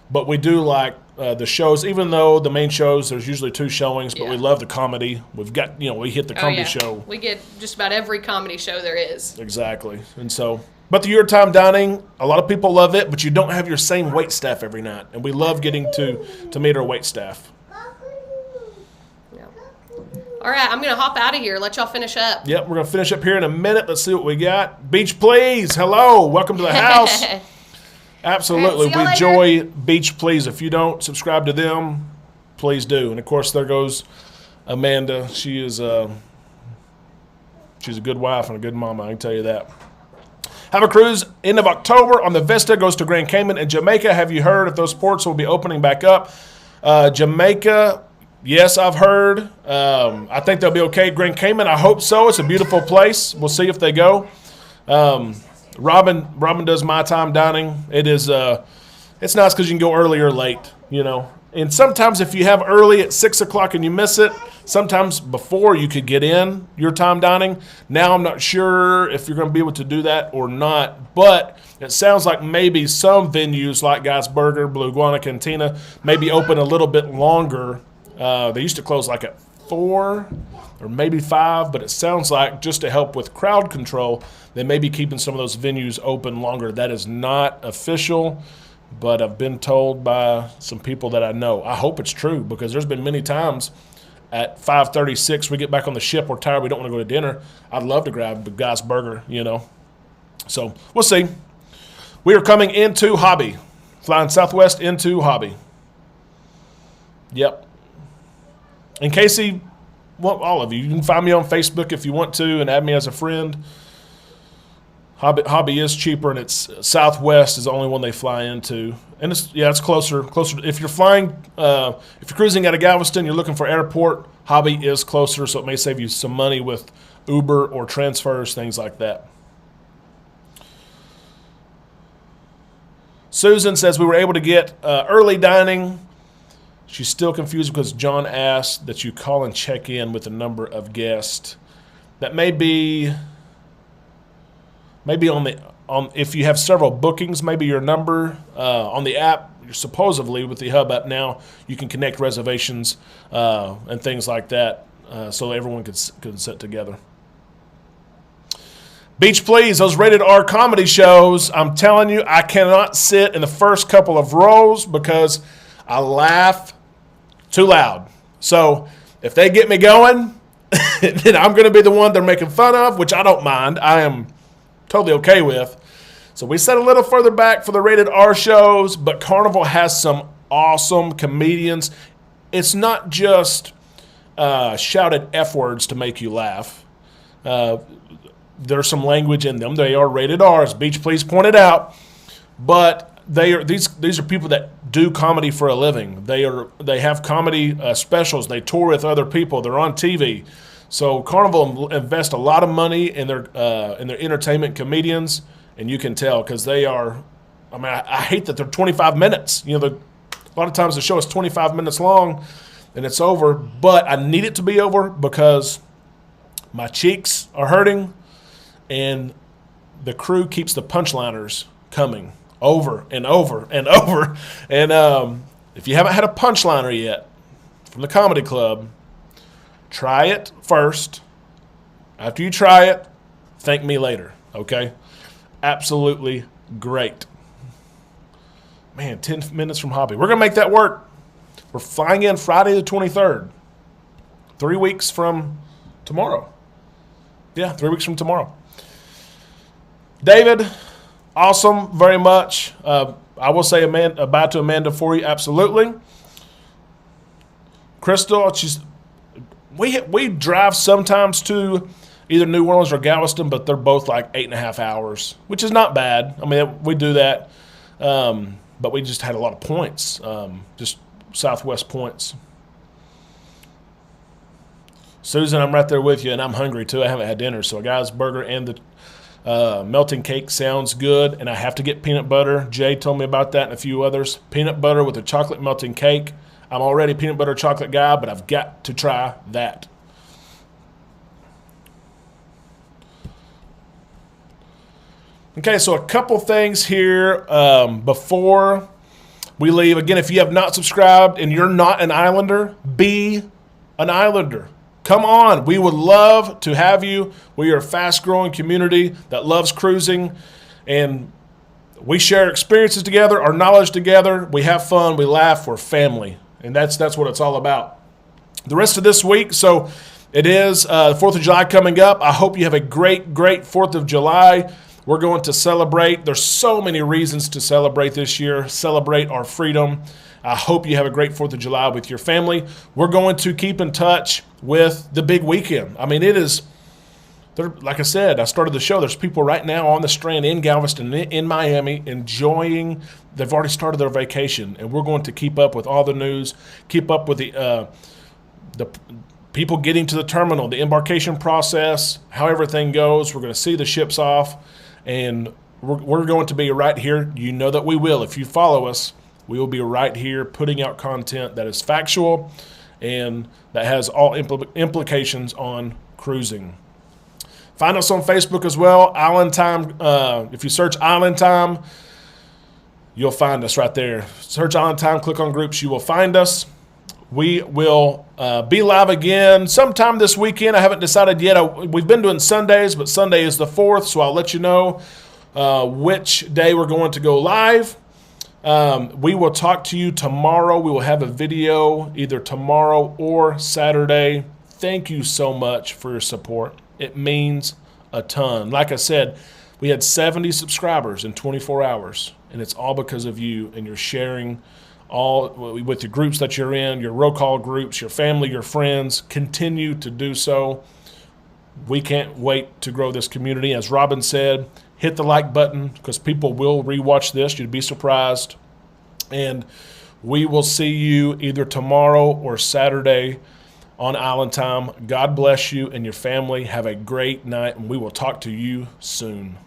But we do like the shows, even though the main shows, there's usually 2 showings, but we love the comedy. We've got, we hit the comedy show. We get just about every comedy show there is. Exactly. And so, but the year-time dining, a lot of people love it, but you don't have your same wait staff every night. And we love getting to meet our wait staff. All right, I'm going to hop out of here. Let y'all finish up. Yep, we're going to finish up here in a minute. Let's see what we got. Beach Please, hello. Welcome to the house. Absolutely. Right, we enjoy Beach Please. If you don't subscribe to them, please do. And, of course, there goes Amanda. She is she's a good wife and a good mama, I can tell you that. Have a cruise end of October on the Vista. Goes to Grand Cayman and Jamaica. Have you heard if those ports will be opening back up? Jamaica, yes, I've heard. I think they'll be okay. Grand Cayman, I hope so. It's a beautiful place. We'll see if they go. Robin does my time dining. It is it's nice because you can go early or late, And sometimes if you have early at 6 o'clock and you miss it, sometimes before you could get in your time dining. Now I'm not sure if you're going to be able to do that or not, but it sounds like maybe some venues like Guy's Burger, Blue Iguana Cantina, maybe open a little bit longer. They used to close like at 4 or maybe 5, but it sounds like just to help with crowd control, they may be keeping some of those venues open longer. That is not official, but I've been told by some people that I know. I hope it's true because there's been many times at 5:36 we get back on the ship, we're tired, we don't want to go to dinner. I'd love to grab the Guy's Burger, So we'll see. We are coming into Hobby, flying Southwest into Hobby. Yep. And Casey, well, all of you can find me on Facebook if you want to and add me as a friend. Hobby is cheaper, and it's Southwest is the only one they fly into, and it's closer. If you're flying, if you're cruising out of Galveston, you're looking for airport. Hobby is closer, so it may save you some money with Uber or transfers, things like that. Susan says we were able to get early dining. She's still confused because John asked that you call and check in with the number of guests. That may be on if you have several bookings, maybe your number on the app. You're supposedly with the Hub app now, you can connect reservations and things like that, so everyone could sit together. Beach Please, those rated R comedy shows. I'm telling you, I cannot sit in the first couple of rows because I laugh too loud. So if they get me going, then I'm going to be the one they're making fun of, which I don't mind. I am totally okay with. So we set a little further back for the rated R shows, but Carnival has some awesome comedians. It's not just shouted F words to make you laugh. There's some language in them. They are rated R, as Beach Please pointed out, but these are people that do comedy for a living. They have comedy specials. They tour with other people. They're on TV. So Carnival invests a lot of money in their entertainment comedians, and you can tell because they are. I mean, I hate that they're 25 minutes. A lot of times the show is 25 minutes long, and it's over. But I need it to be over because my cheeks are hurting, and the crew keeps the punchliners coming over and over and over. And if you haven't had a punchliner yet from the Comedy Club, try it first. After you try it, thank me later, okay? Absolutely great. Man, 10 minutes from Hobby. We're going to make that work. We're flying in Friday the 23rd, 3 weeks from tomorrow. Yeah, 3 weeks from tomorrow. David, awesome, very much. I will say bye to Amanda for you, absolutely. Crystal, we drive sometimes to either New Orleans or Galveston, but they're both like 8.5 hours, which is not bad. I mean, we do that, but we just had a lot of points, just Southwest points. Susan, I'm right there with you, and I'm hungry too. I haven't had dinner, so a guy's burger and the melting cake sounds good, and I have to get peanut butter. Jay told me about that and a few others. Peanut butter with a chocolate melting cake. I'm already a peanut butter chocolate guy, but I've got to try that. Okay, so a couple things here before we leave. Again, if you have not subscribed and you're not an Islander, be an Islander. Come on. We would love to have you. We are a fast-growing community that loves cruising, and we share experiences together, our knowledge together. We have fun. We laugh. We're family, and that's what it's all about. The rest of this week, so it is 4th of July coming up. I hope you have a great, great 4th of July. We're going to celebrate. There's so many reasons to celebrate this year, celebrate our freedom. I hope you have a great 4th of July with your family. We're going to keep in touch with the big weekend. I mean, it is, like I said, I started the show. There's people right now on the Strand in Galveston, in Miami, enjoying. They've already started their vacation, and we're going to keep up with all the news, keep up with the people getting to the terminal, the embarkation process, how everything goes. We're going to see the ships off, and we're going to be right here. You know that we will. If you follow us, we will be right here putting out content that is factual and that has all implications on cruising. Find us on Facebook as well, Island Time. If you search Island Time, you'll find us right there. Search Island Time, click on groups, you will find us. We will be live again sometime this weekend. I haven't decided yet. We've been doing Sundays, but Sunday is the 4th, so I'll let you know which day we're going to go live. We will talk to you tomorrow. We will have a video either tomorrow or Saturday. Thank you so much for your support. It means a ton. Like I said, we had 70 subscribers in 24 hours, and it's all because of you and your sharing all with your groups that you're in, your roll call groups, your family, your friends. Continue to do so. We can't wait to grow this community. As Robin said, hit the like button because people will rewatch this. You'd be surprised. And we will see you either tomorrow or Saturday on Island Time. God bless you and your family. Have a great night, and we will talk to you soon.